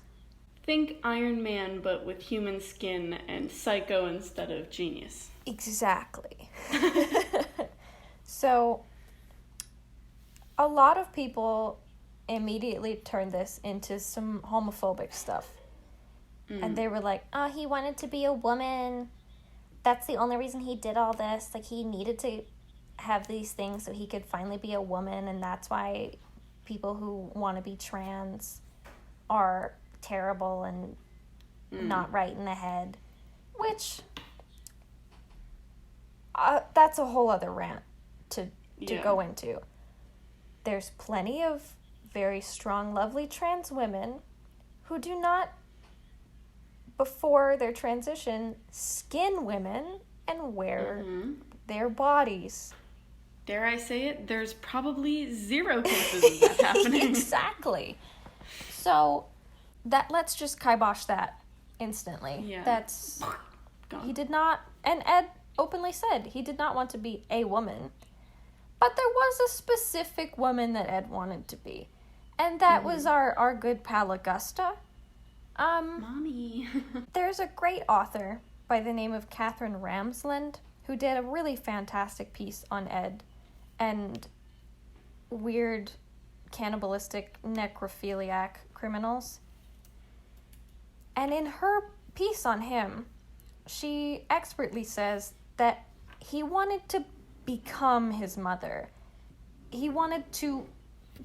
Think Iron Man, but with human skin and psycho instead of genius. Exactly. So, a lot of people immediately turned this into some homophobic stuff. And they were like, oh, he wanted to be a woman. That's the only reason he did all this. Like, he needed to have these things so he could finally be a woman, and that's why people who want to be trans are terrible and not right in the head, which that's a whole other rant to go into. There's plenty of very strong, lovely trans women who do not, before their transition, skin women and wear their bodies. Dare I say it? There's probably 0 cases of that happening. Exactly. So let's just kibosh that instantly. Yeah. That's Gone. He did not, and Ed openly said he did not want to be a woman, but there was a specific woman that Ed wanted to be, and that was our good pal Augusta. Mommy. There's a great author by the name of Catherine Ramsland who did a really fantastic piece on Ed and weird cannibalistic necrophiliac criminals. And in her piece on him, she expertly says that he wanted to become his mother. He wanted to,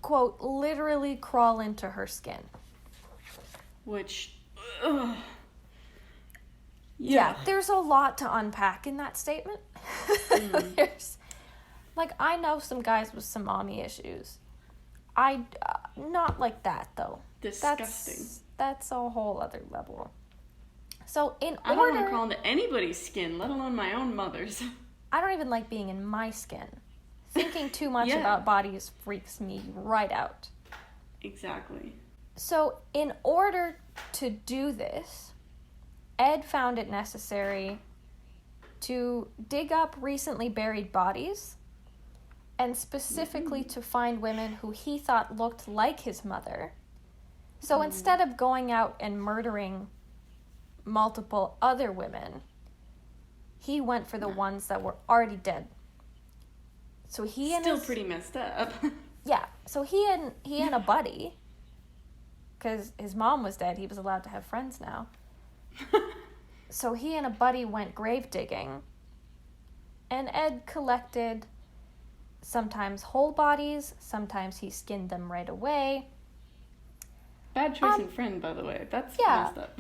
quote, literally crawl into her skin. Which, Yeah, there's a lot to unpack in that statement. There's, like, I know some guys with some mommy issues. Not like that, though. disgusting. That's a whole other level. So I don't want to crawl into anybody's skin, let alone my own mother's. I don't even like being in my skin. Thinking too much about bodies freaks me right out. Exactly. So, in order to do this, Ed found it necessary to dig up recently buried bodies, and specifically to find women who he thought looked like his mother. So instead of going out and murdering multiple other women, he went for the ones that were already dead. So he and Still pretty messed up. Yeah, so he and a buddy, because his mom was dead, he was allowed to have friends now. So he and a buddy went grave digging, and Ed collected sometimes whole bodies, sometimes he skinned them right away. Bad choice in friend, by the way. That's messed up.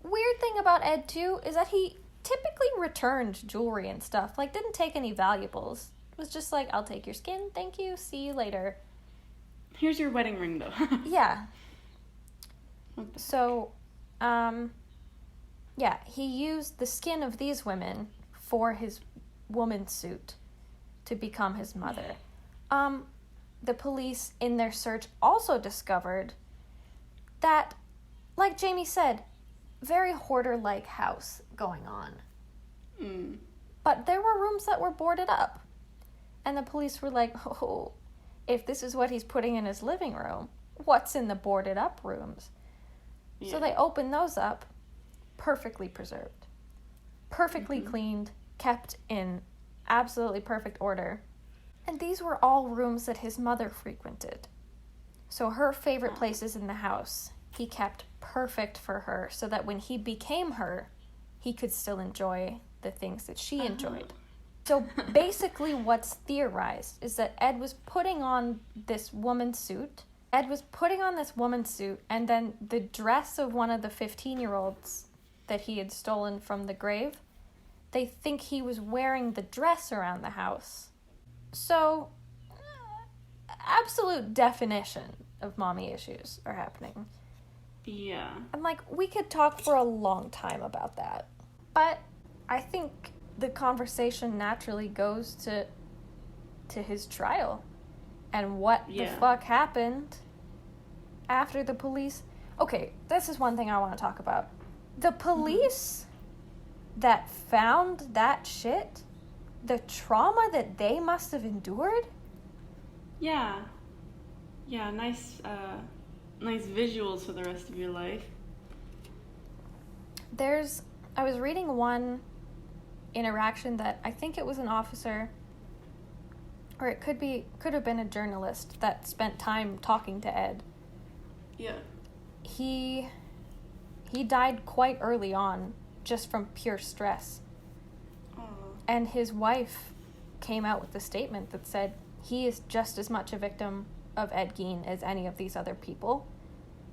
Weird thing about Ed, too, is that he typically returned jewelry and stuff. Like, didn't take any valuables. It was just like, I'll take your skin, thank you, see you later. Here's your wedding ring, though. Yeah. So, he used the skin of these women for his woman's suit to become his mother. The police, in their search, also discovered that, like Jamie said, very hoarder-like house going on. But there were rooms that were boarded up. And the police were like, oh, if this is what he's putting in his living room, what's in the boarded up rooms? Yeah. So they opened those up, perfectly preserved, perfectly cleaned, kept in absolutely perfect order. And these were all rooms that his mother frequented. So her favorite places in the house, he kept perfect for her so that when he became her, he could still enjoy the things that she enjoyed. So basically what's theorized is that Ed was putting on this woman's suit. And then the dress of one of the 15-year-olds that he had stolen from the grave, they think he was wearing the dress around the house. So, absolute definition of mommy issues are happening. Yeah. And, we could talk for a long time about that. But I think the conversation naturally goes to his trial. And what the fuck happened after the police... Okay, this is one thing I want to talk about. The police that found that shit, the trauma that they must have endured... Yeah. Yeah, nice visuals for the rest of your life. I was reading one interaction that I think it was an officer, or it could have been a journalist that spent time talking to Ed. Yeah. He died quite early on, just from pure stress. Aww. And his wife came out with a statement that said he is just as much a victim of Ed Gein as any of these other people,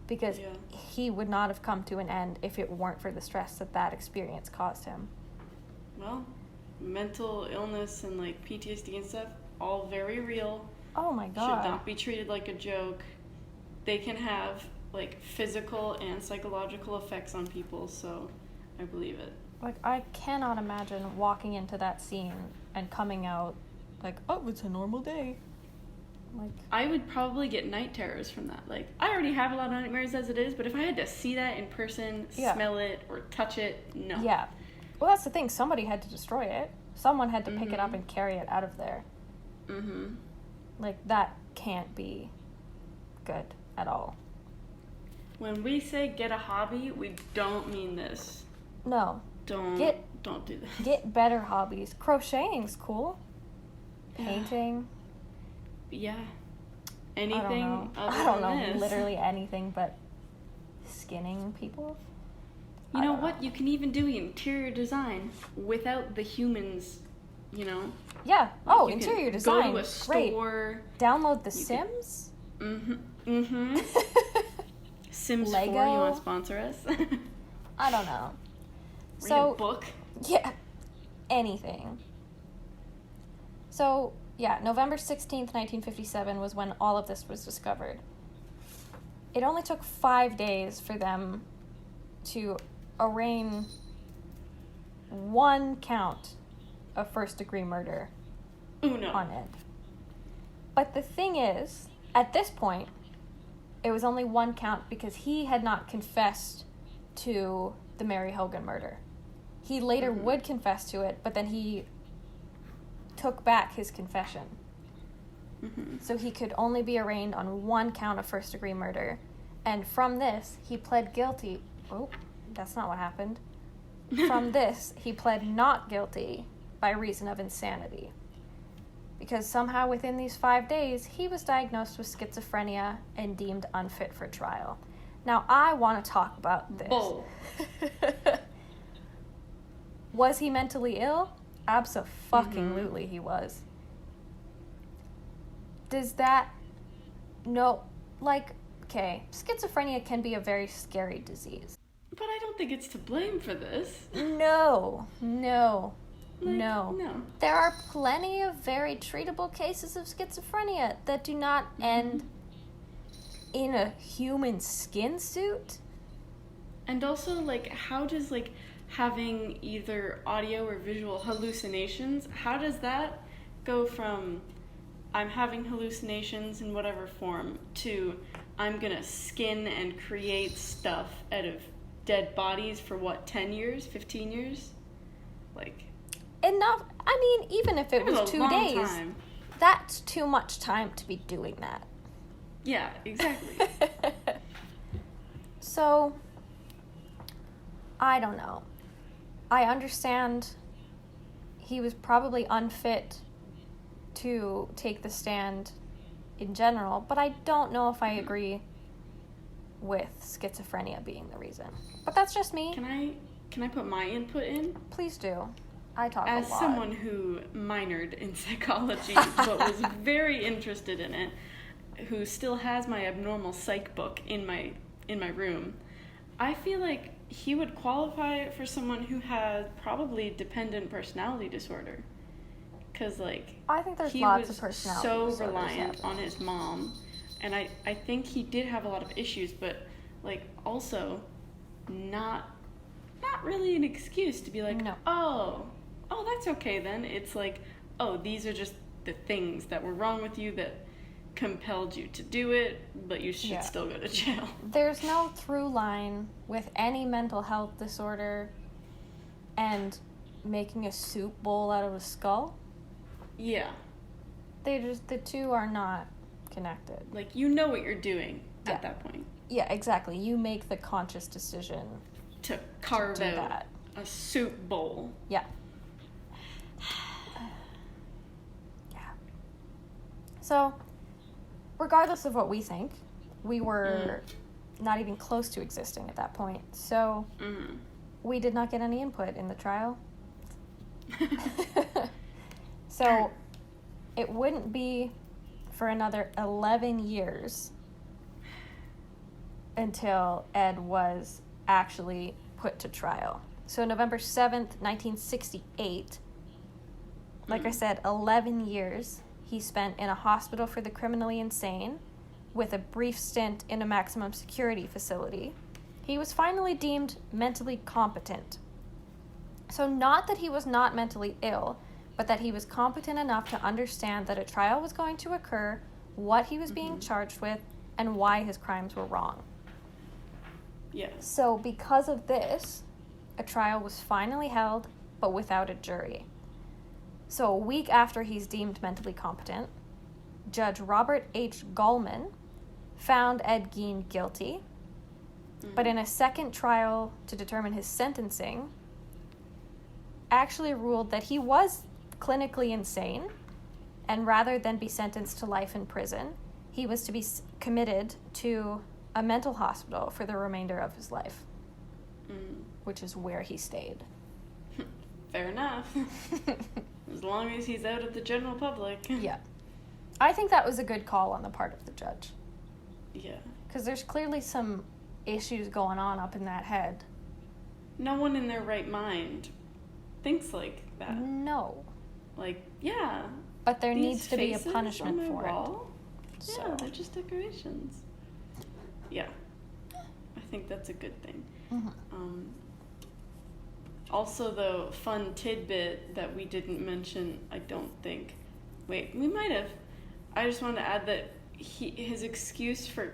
because he would not have come to an end if it weren't for the stress that experience caused him. Well, mental illness and like PTSD and stuff, all very real. Oh my god. Should not be treated like a joke. They can have like physical and psychological effects on people, so I believe it. Like, I cannot imagine walking into that scene and coming out like, oh, it's a normal day. Like, I would probably get night terrors from that. Like, I already have a lot of nightmares as it is, but if I had to see that in person, smell it, or touch it, no. Yeah. Well, that's the thing. Somebody had to destroy it. Someone had to pick it up and carry it out of there. Mm-hmm. Like, that can't be good at all. When we say get a hobby, we don't mean this. No. Don't do this. Get better hobbies. Crocheting's cool. Painting. Yeah. Anything I don't know. this. Literally anything but skinning people. You know what? You can even do interior design without the humans, you know? Yeah. Like Interior design. Go to a store. Great. Download The Sims. Sims Lego. 4, you want to sponsor us? I don't know. Read a book. Yeah. Anything. So, yeah, November 16th, 1957 was when all of this was discovered. It only took 5 days for them to arraign one count of first-degree murder on Ed. But the thing is, at this point, it was only one count because he had not confessed to the Mary Hogan murder. He later would confess to it, but then he took back his confession. So he could only be arraigned on one count of first-degree murder. And from this, he pled guilty. Oh, that's not what happened. From this, he pled not guilty by reason of insanity. Because somehow within these 5 days, he was diagnosed with schizophrenia and deemed unfit for trial. Now, I want to talk about this. Bull. Was he mentally ill? Abso-fucking-lutely he was. Does that... No, like, okay, schizophrenia can be a very scary disease. But I don't think it's to blame for this. No. There are plenty of very treatable cases of schizophrenia that do not end in a human skin suit. And also, like, how does, like, having either audio or visual hallucinations, how does that go from I'm having hallucinations in whatever form to I'm gonna skin and create stuff out of dead bodies for 10 years, 15 years? Like... Enough. I mean, even if it was 2 days, time. That's too much time to be doing that. Yeah, exactly. So, I don't know. I understand he was probably unfit to take the stand in general, but I don't know if I agree with schizophrenia being the reason. But that's just me. Can I put my input in? Please do. I talk a lot. As someone who minored in psychology but was very interested in it, who still has my abnormal psych book in my room, I feel like he would qualify for someone who has probably dependent personality disorder. Because, like, I think there's he lots was of personality so disorders, reliant on his mom. And I think he did have a lot of issues, but, like, also not really an excuse to be like, no. oh, that's okay then. It's like, oh, these are just the things that were wrong with you that compelled you to do it, but you should still go to jail. There's no through line with any mental health disorder and making a soup bowl out of a skull. Yeah. The two are not connected. Like, you know what you're doing at that point. Yeah, exactly. You make the conscious decision to carve to do out that. A soup bowl. Yeah. Yeah. So, regardless of what we think, we were not even close to existing at that point. So, we did not get any input in the trial. So, it wouldn't be for another 11 years until Ed was actually put to trial. So November 7th, 1968, like I said, 11 years he spent in a hospital for the criminally insane with a brief stint in a maximum security facility. He was finally deemed mentally competent. So not that he was not mentally ill, but that he was competent enough to understand that a trial was going to occur, what he was being charged with, and why his crimes were wrong. Yes. So because of this, a trial was finally held, but without a jury. So a week after he's deemed mentally competent, Judge Robert H. Gallman found Ed Gein guilty, but in a second trial to determine his sentencing, actually ruled that he was clinically insane, and rather than be sentenced to life in prison, he was to be committed to a mental hospital for the remainder of his life, which is where he stayed. Fair enough. As long as he's out of the general public. Yeah. I think that was a good call on the part of the judge. Yeah. Because there's clearly some issues going on up in that head. No one in their right mind thinks like that. No. Like, yeah. But there these needs to be a faces punishment on my for wall? it. Yeah, So. they're just decorations. Yeah. I think that's a good thing. Also, though, fun tidbit that we didn't mention, I don't think. Wait, we might have. I just wanted to add that his excuse for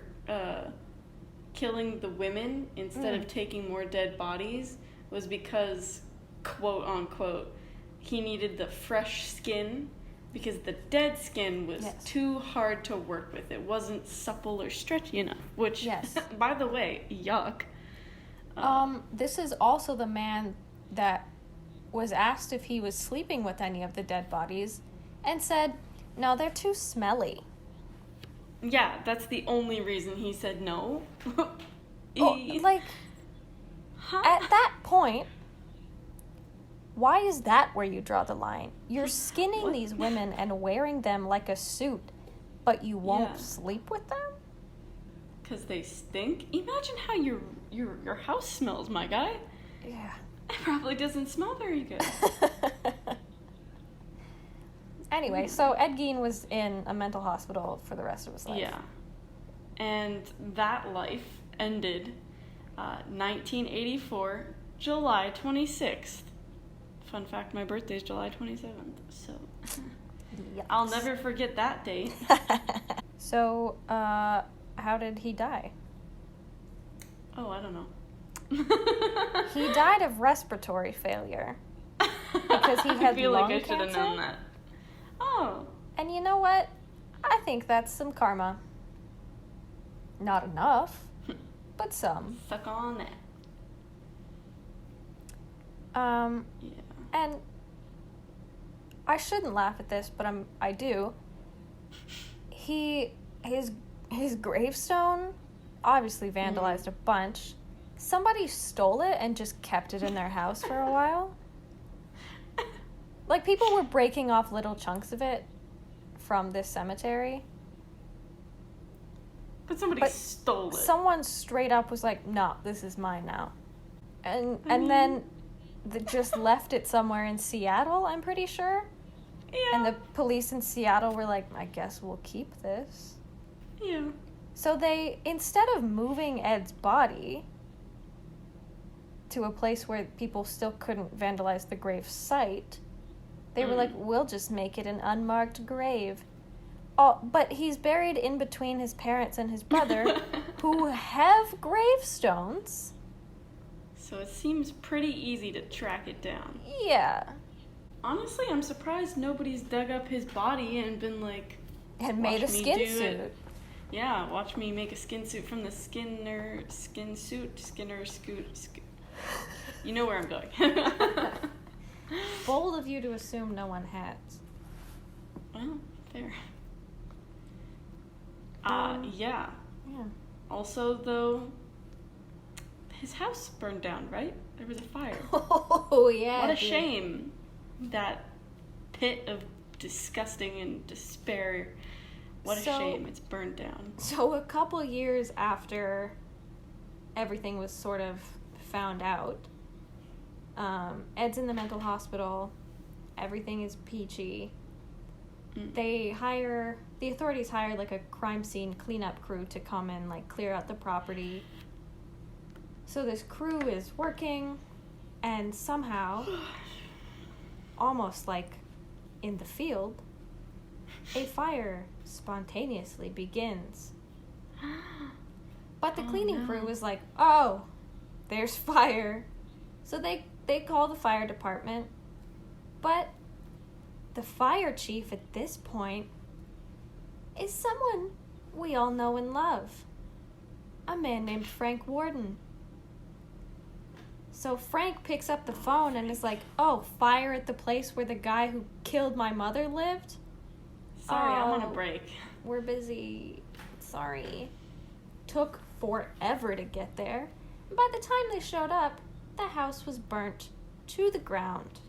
killing the women instead of taking more dead bodies was because, quote unquote, he needed the fresh skin because the dead skin was too hard to work with. It wasn't supple or stretchy enough, which, by the way, yuck. This is also the man that was asked if he was sleeping with any of the dead bodies and said, no, they're too smelly. Yeah, that's the only reason he said no. At that point, why is that where you draw the line? You're skinning these women and wearing them like a suit, but you won't sleep with them? Because they stink? Imagine how your house smells, my guy. Yeah. It probably doesn't smell very good. Anyway, so Ed Gein was in a mental hospital for the rest of his life. Yeah. And that life ended 1984, July 26th. Fun fact, my birthday is July 27th, so I'll never forget that date. So, how did he die? Oh, I don't know. He died of respiratory failure because he had I feel lung like I should have cancer. known that. Oh. And you know what? I think that's some karma. Not enough, but some. Suck on that. Yeah. And I shouldn't laugh at this, but I do. His gravestone obviously vandalized a bunch. Somebody stole it and just kept it in their house for a while. Like, people were breaking off little chunks of it from this cemetery. But somebody stole it. Someone straight up was like, no, this is mine now. And then just left it somewhere in Seattle, I'm pretty sure. Yeah. And the police in Seattle were like, I guess we'll keep this. Yeah. So they, instead of moving Ed's body to a place where people still couldn't vandalize the grave site, they were like, we'll just make it an unmarked grave. but he's buried in between his parents and his brother, who have gravestones. So it seems pretty easy to track it down. Yeah. Honestly, I'm surprised nobody's dug up his body and been like... And made a skin suit. Yeah, watch me make a skin suit from the Skinner Scoot. You know where I'm going. Bold of you to assume no one has. Well, fair. Yeah. Yeah. Also, though, his house burned down, right? There was a fire. Oh, yeah. What a shame. That pit of disgusting and despair. What a shame it's burned down. So a couple years after everything was sort of found out, Ed's in the mental hospital. Everything is peachy. The authorities hire like a crime scene cleanup crew to come and like clear out the property. So this crew is working, and somehow, almost like in the field, a fire spontaneously begins. But the cleaning crew was like, oh, there's fire. So they call the fire department. But the fire chief at this point is someone we all know and love. A man named Frank Warden. So Frank picks up the phone and is like, oh, fire at the place where the guy who killed my mother lived? Sorry, I'm on a break. We're busy. Sorry. Took forever to get there. By the time they showed up, the house was burnt to the ground.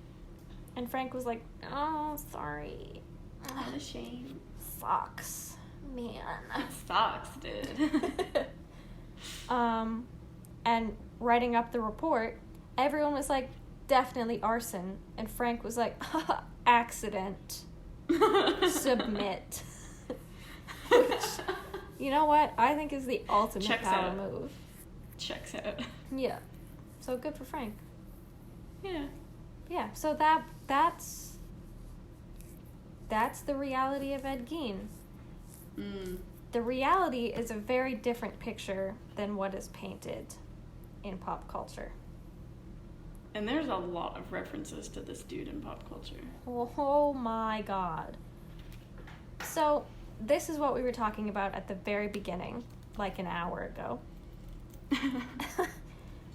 And Frank was like, oh, sorry. What a shame. Sucks. Man. It sucks, dude. And writing up the report, everyone was like, definitely arson. And Frank was like, accident. Submit. Which, you know what? I think is the ultimate power move. Checks out. Yeah. So good for Frank. Yeah. Yeah, so that's the reality of Ed Gein. The reality is a very different picture than what is painted in pop culture. And there's a lot of references to this dude in pop culture. Oh my god. So, this is what we were talking about at the very beginning, like an hour ago.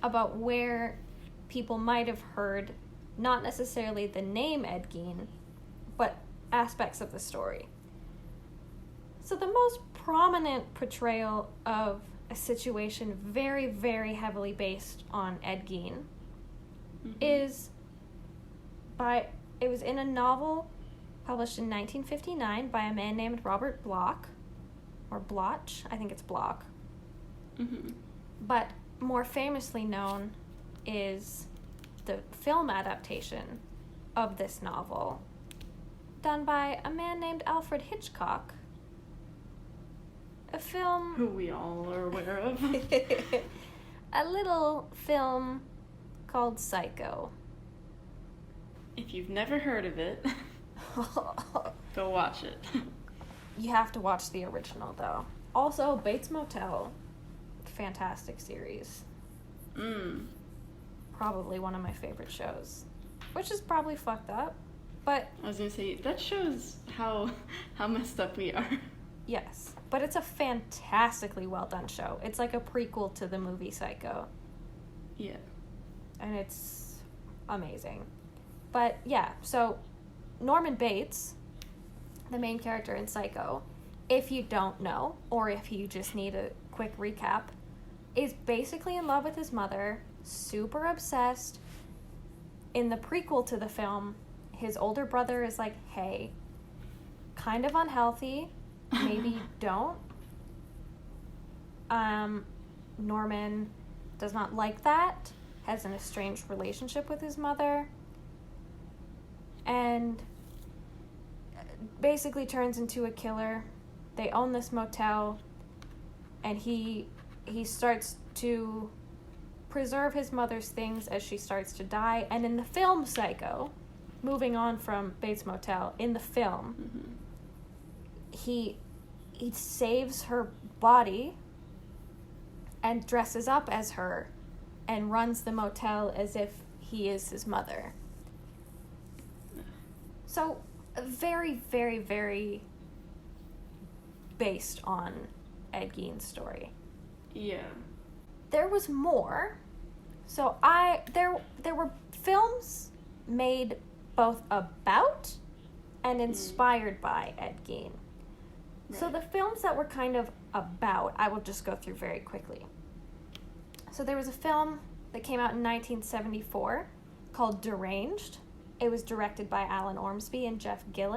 About where people might have heard not necessarily the name Ed Gein, but aspects of the story. So the most prominent portrayal of a situation very, very heavily based on Ed Gein is it was in a novel published in 1959 by a man named Robert Bloch, or Bloch, I think it's Bloch. But more famously known is the film adaptation of this novel, done by a man named Alfred Hitchcock. A film... Who we all are aware of. A little film called Psycho. If you've never heard of it, go watch it. You have to watch the original, though. Also, Bates Motel. Fantastic series. Probably one of my favorite shows. Which is probably fucked up, but... I was gonna say, that shows how messed up we are. Yes, but it's a fantastically well done show. It's like a prequel to the movie Psycho. Yeah. And it's amazing. But yeah, so Norman Bates, the main character in Psycho, if you don't know, or if you just need a quick recap, is basically in love with his mother, super obsessed. In the prequel to the film, his older brother is like, hey, kind of unhealthy, maybe don't. Norman does not like that, has an estranged relationship with his mother, and basically turns into a killer. They own this motel, and he starts to preserve his mother's things as she starts to die. And in the film Psycho, moving on from Bates Motel, in the film, he saves her body and dresses up as her and runs the motel as if he is his mother. So, very, very, very based on Ed Gein's story. Yeah. There was more. So there were films made both about and inspired by Ed Gein. Right. So the films that were kind of about, I will just go through very quickly. So there was a film that came out in 1974 called Deranged. It was directed by Alan Ormsby and Jeff Jeff.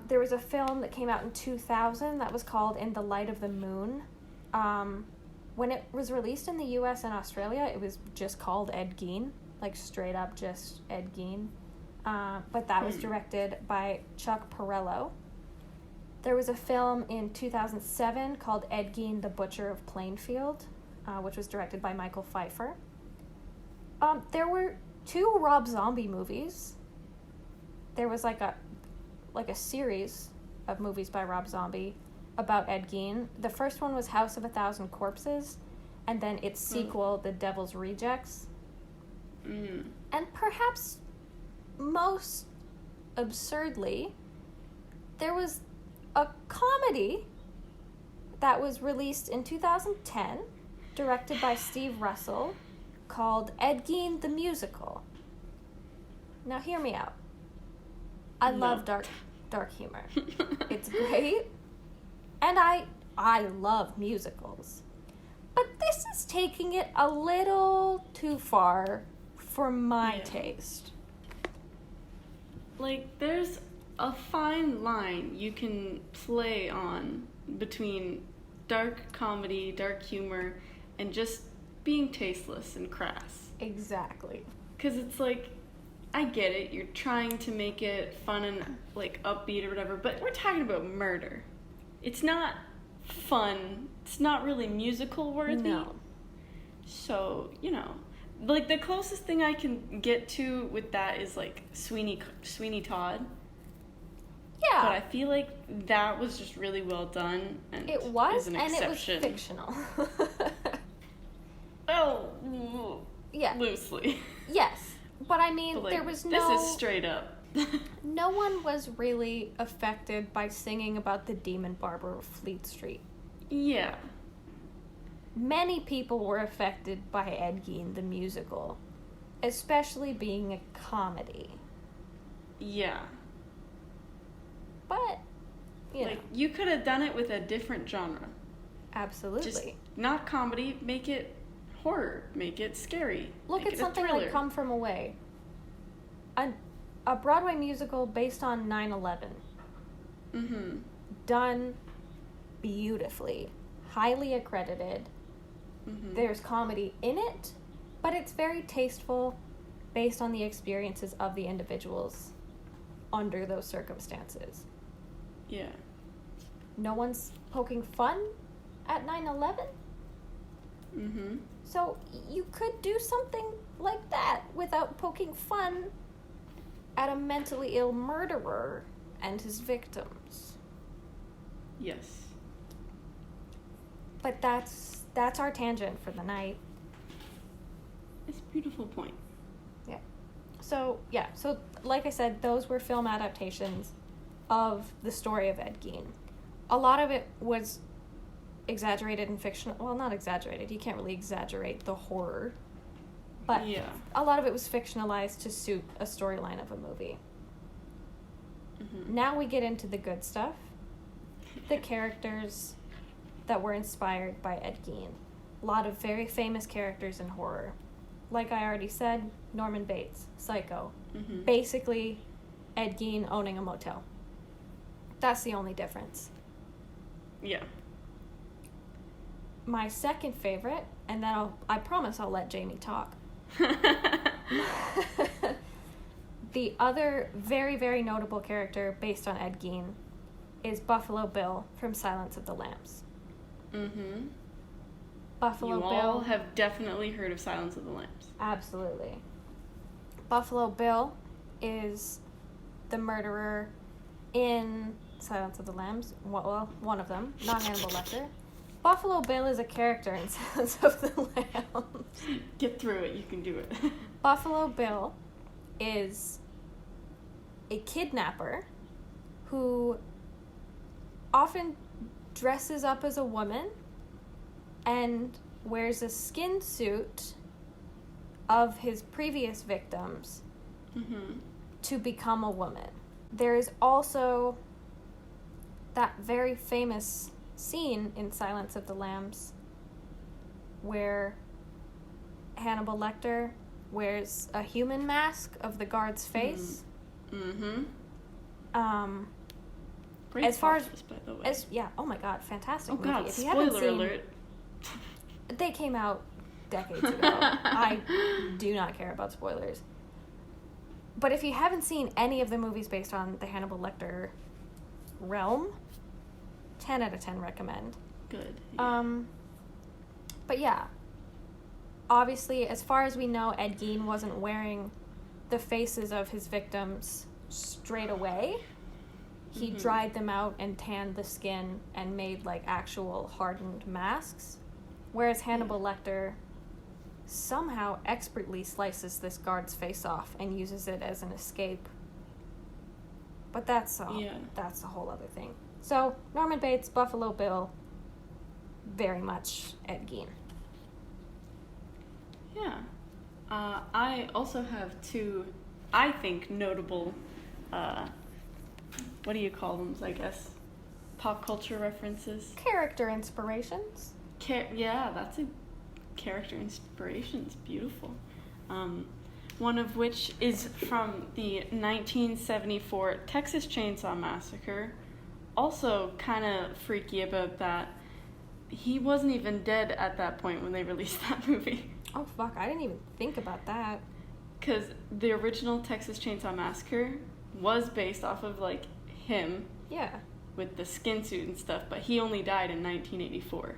There was a film that came out in 2000 that was called In the Light of the Moon. When it was released in the US and Australia, it was just called Ed Gein, like straight up just Ed Gein. But that was directed by Chuck Perrello. There was a film in 2007 called Ed Gein, the Butcher of Plainfield, which was directed by Michael Pfeiffer. There were 2 Rob Zombie movies. There was like a series of movies by Rob Zombie about Ed Gein. The first one was House of a Thousand Corpses, and then its sequel, The Devil's Rejects. And perhaps most absurdly, there was a comedy that was released in 2010, directed by Steve Russell, called Ed Gein the Musical. Now hear me out. I love dark humor. It's great. And I love musicals. But this is taking it a little too far for my taste. Like, there's a fine line you can play on between dark comedy, dark humor, and just being tasteless and crass. Exactly. Because it's like, I get it, you're trying to make it fun and, like, upbeat or whatever, but we're talking about murder. It's not fun. It's not really musical worthy. No. So, like, the closest thing I can get to with that is, like, Sweeney Todd. Yeah. But I feel like that was just really well done. And it was, is an and exception. it was fictional. Oh, yeah. Loosely. Yes. But I mean, but, like, there was This is straight up. No one was really affected by singing about the demon barber of Fleet Street. Yeah. Many people were affected by Ed Gein the musical, especially being a comedy. Yeah. But, you could have done it with a different genre. Absolutely. Just not comedy, make it horror, make it scary. Look at something like Come From Away. A Broadway musical based on 9/11. Mm-hmm. Done beautifully. Highly accredited. Mm-hmm. There's comedy in it, but it's very tasteful based on the experiences of the individuals under those circumstances. Yeah. No one's poking fun at 9/11. Mm-hmm. So you could do something like that without poking fun at a mentally ill murderer and his victims. Yes. But that's our tangent for the night. It's a beautiful point. Yeah. So like I said, those were film adaptations of the story of Ed Gein. A lot of it was exaggerated and fictional. Well, not exaggerated. You can't really exaggerate the horror. But a lot of it was fictionalized to suit a storyline of a movie. Mm-hmm. Now we get into the good stuff. The characters that were inspired by Ed Gein. A lot of very famous characters in horror. Like I already said, Norman Bates, Psycho. Mm-hmm. Basically, Ed Gein owning a motel. That's the only difference. Yeah. My second favorite, and then I promise I'll let Jamie talk. The other very, very notable character based on Ed Gein is Buffalo Bill from Silence of the Lambs. Mm-hmm. Buffalo Bill. You all have definitely heard of Silence of the Lambs. Absolutely. Buffalo Bill is the murderer in Silence of the Lambs. Well, one of them, not Hannibal Lecter. Buffalo Bill is a character in Silence of the Lambs. Get through it, you can do it. Buffalo Bill is a kidnapper who often dresses up as a woman and wears a skin suit of his previous victims to become a woman. There is also that very famous scene in Silence of the Lambs where Hannibal Lecter wears a human mask of the guard's face. Great as far process, by the way. Oh my god, fantastic movie. God, If you spoiler haven't seen, alert. They came out decades ago. I do not care about spoilers. But if you haven't seen any of the movies based on the Hannibal Lecter realm, 10 out of 10 recommend. Good. Yeah. But yeah, obviously, as far as we know, Ed Gein wasn't wearing the faces of his victims straight away. He dried them out and tanned the skin and made, like, actual hardened masks. Whereas Hannibal Lecter somehow expertly slices this guard's face off and uses it as an escape. But that's a whole other thing. So, Norman Bates, Buffalo Bill, very much Ed Gein. Yeah. I also have two, I think, notable, what do you call them, I guess? Pop culture references? Character inspirations. Yeah, that's a character inspirations. Beautiful. One of which is from the 1974 Texas Chainsaw Massacre. Also kind of freaky about that. He wasn't even dead at that point when they released that movie. Oh, fuck. I didn't even think about that. Because the original Texas Chainsaw Massacre was based off of, like, him. Yeah. With the skin suit and stuff, but he only died in 1984.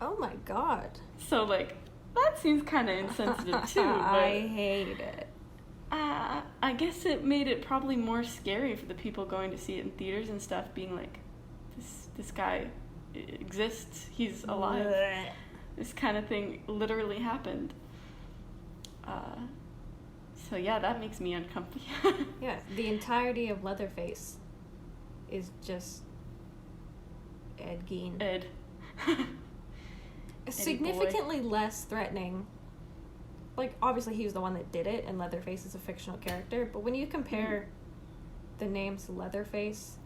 Oh my god. So, like, that seems kind of insensitive, too. But I hate it. I guess it made it probably more scary for the people going to see it in theaters and stuff, being like, this guy exists, he's alive. Blech. This kind of thing literally happened. So yeah, that makes me uncomfortable. Yeah, the entirety of Leatherface is just Ed Gein. Ed. Significantly less threatening. Like, obviously he was the one that did it, and Leatherface is a fictional character, but when you compare the names Leatherface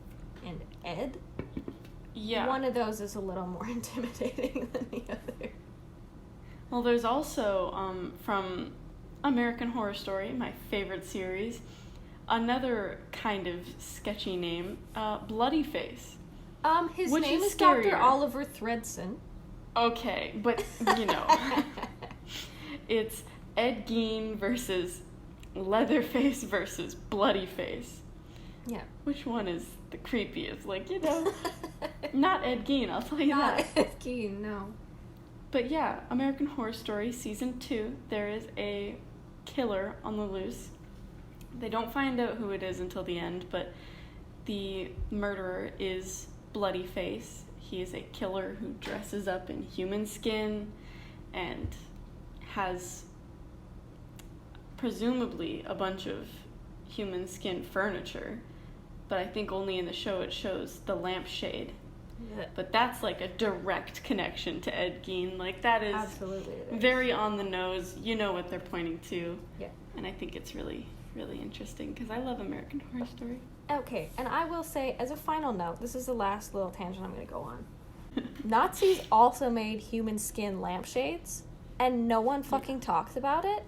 and Ed, one of those is a little more intimidating than the other. Well, there's also, from American Horror Story, my favorite series, another kind of sketchy name, Bloody Face. His Which name is is Dr. scarier. Oliver Thredson. Okay, but, you know, it's Ed Gein versus Leatherface versus Bloody Face. Yeah. Which one is the creepiest? Like, you know, not Ed Gein, I'll tell you Not that. Ed Gein, no. But yeah, American Horror Story Season 2, there is a killer on the loose. They don't find out who it is until the end, but the murderer is Bloody Face. He is a killer who dresses up in human skin and has presumably a bunch of human skin furniture, but I think only in the show it shows the lampshade. Yeah. But that's like a direct connection to Ed Gein. Like, that is Absolutely it is. very on the nose. You know what they're pointing to. Yeah. And I think it's really, really interesting because I love American Horror Story. Okay, and I will say, as a final note, this is the last little tangent I'm going to go on. Nazis also made human skin lampshades, and no one fucking talks about it,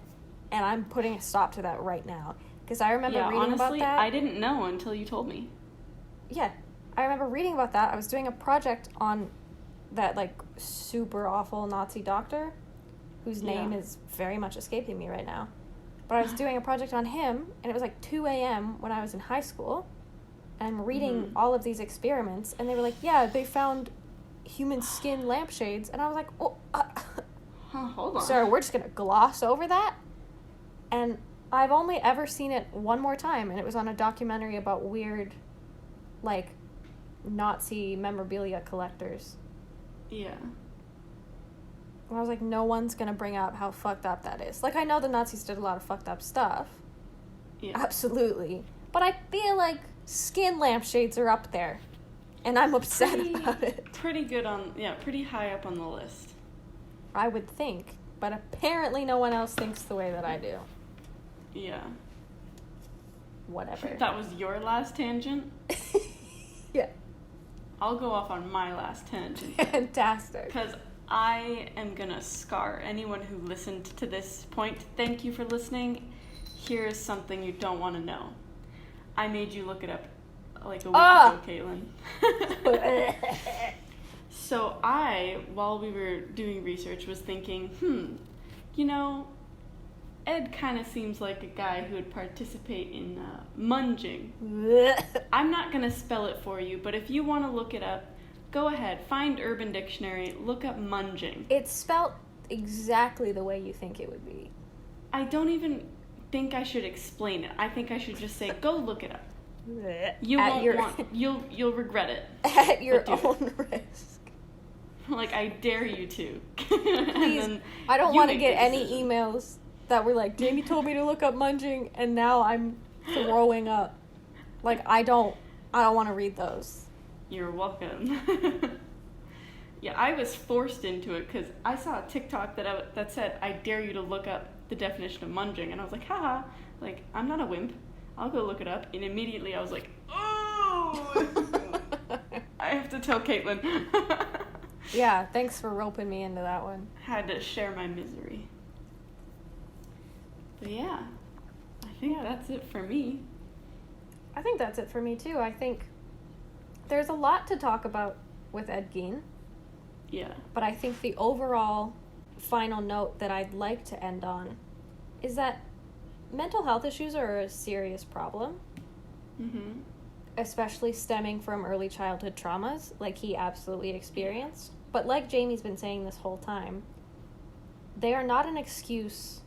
and I'm putting a stop to that right now. Because I remember reading honestly, about that. I didn't know until you told me. Yeah, I remember reading about that. I was doing a project on that, like, super awful Nazi doctor, whose name is very much escaping me right now. But I was doing a project on him, and it was like 2 a.m. when I was in high school, and I'm reading all of these experiments, and they were like, yeah, they found human skin lampshades, and I was like, oh, Hold on. sorry, we're just gonna gloss over that? And I've only ever seen it one more time, and it was on a documentary about weird, like, Nazi memorabilia collectors. Yeah. And I was like, no one's gonna bring up how fucked up that is. Like, I know the Nazis did a lot of fucked up stuff. Yeah. Absolutely. But I feel like skin lampshades are up there. And I'm upset about it. Pretty high up on the list. I would think. But apparently no one else thinks the way that I do. Yeah. Whatever. That was your last tangent? Yeah. I'll go off on my last tangent. Fantastic. Because I am gonna scar anyone who listened to this point. Thank you for listening. Here is something you don't want to know. I made you look it up like a week ago, Caitlin. So I, while we were doing research, was thinking, Ed kind of seems like a guy who would participate in munging. I'm not going to spell it for you, but if you want to look it up, go ahead. Find Urban Dictionary, look up munging. It's spelled exactly the way you think it would be. I don't even think I should explain it. I think I should just say, go look it up. You'll regret it. At your own risk. Like, I dare you to. Please, I don't want to get any emails that were like, Jamie told me to look up munging, and now I'm throwing up. Like, I don't want to read those. You're welcome. Yeah, I was forced into it because I saw a TikTok that said, I dare you to look up the definition of munging, and I was like, haha, like, I'm not a wimp. I'll go look it up, and immediately I was like, oh! I have to tell Caitlin. Yeah, thanks for roping me into that one. Had to share my misery. But yeah, I think that's it for me. I think that's it for me, too. I think there's a lot to talk about with Ed Gein. Yeah. But I think the overall final note that I'd like to end on is that mental health issues are a serious problem. Mm-hmm. Especially stemming from early childhood traumas, like he absolutely experienced. But like Jamie's been saying this whole time, they are not an excuse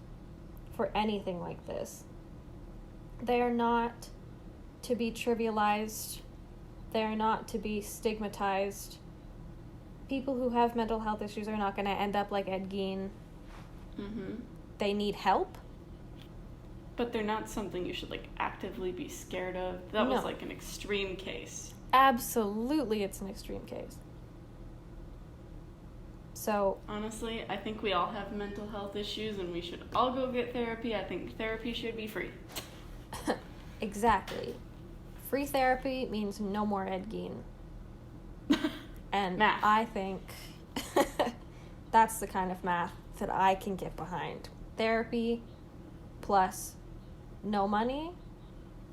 for anything like this. They are not to be trivialized. They are not to be stigmatized. People who have mental health issues are not going to end up like Ed Gein. Mm-hmm. They need help. But they're not something you should, like, actively be scared of. That was, like, an extreme case. Absolutely, it's an extreme case. So... honestly, I think we all have mental health issues, and we should all go get therapy. I think therapy should be free. Exactly. Free therapy means no more Ed Gein. And math. I think that's the kind of math that I can get behind. Therapy plus no money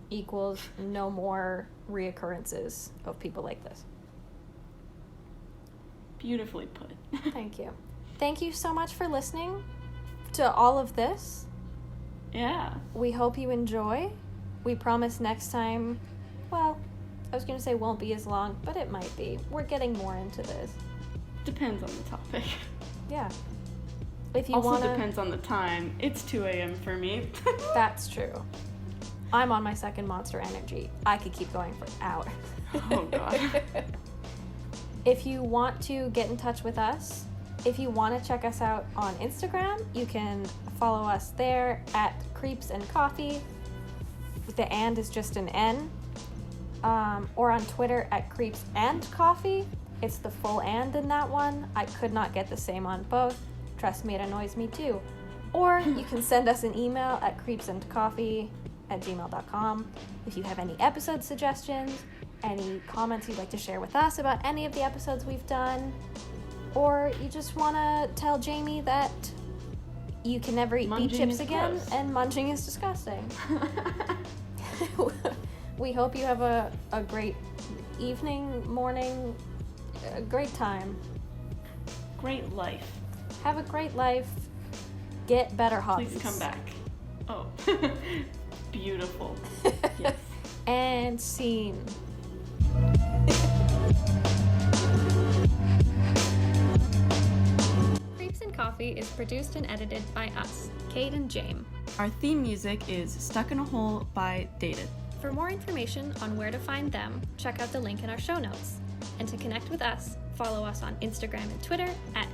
equals no more reoccurrences of people like this. Beautifully put. Thank you. Thank you so much for listening to all of this. Yeah. We hope you enjoy. We promise next time, well, I was going to say won't be as long, but it might be. We're getting more into this. Depends on the topic. Yeah. If you also depends on the time. It's 2 a.m. for me. That's true. I'm on my second Monster Energy. I could keep going for hours. Oh, God. If you want to get in touch with us, if you want to check us out on Instagram, you can follow us there at Creeps and Coffee. The and is just an N. Or on Twitter at Creeps and Coffee. It's the full and in that one. I could not get the same on both. Trust me, it annoys me too. Or you can send us an email at creepsandcoffee@gmail.com if you have any episode suggestions, any comments you'd like to share with us about any of the episodes we've done, or you just want to tell Jamie that you can never eat beet chips again gross. And munging is disgusting. We hope you have a great evening, morning, a great time. Great life. Have a great life. Get better hobbies. Please come back. Oh. Beautiful. Yes. And scene. Creeps and Coffee Coffee is produced and edited by us, Kate and James. Our theme music is Stuck in a Hole by Dated. For more information on where to find them, check out the link in our show notes. And to connect with us, follow us on Instagram and Twitter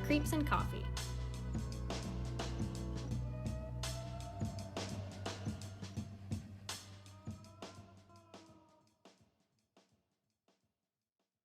@CreepsandCoffee.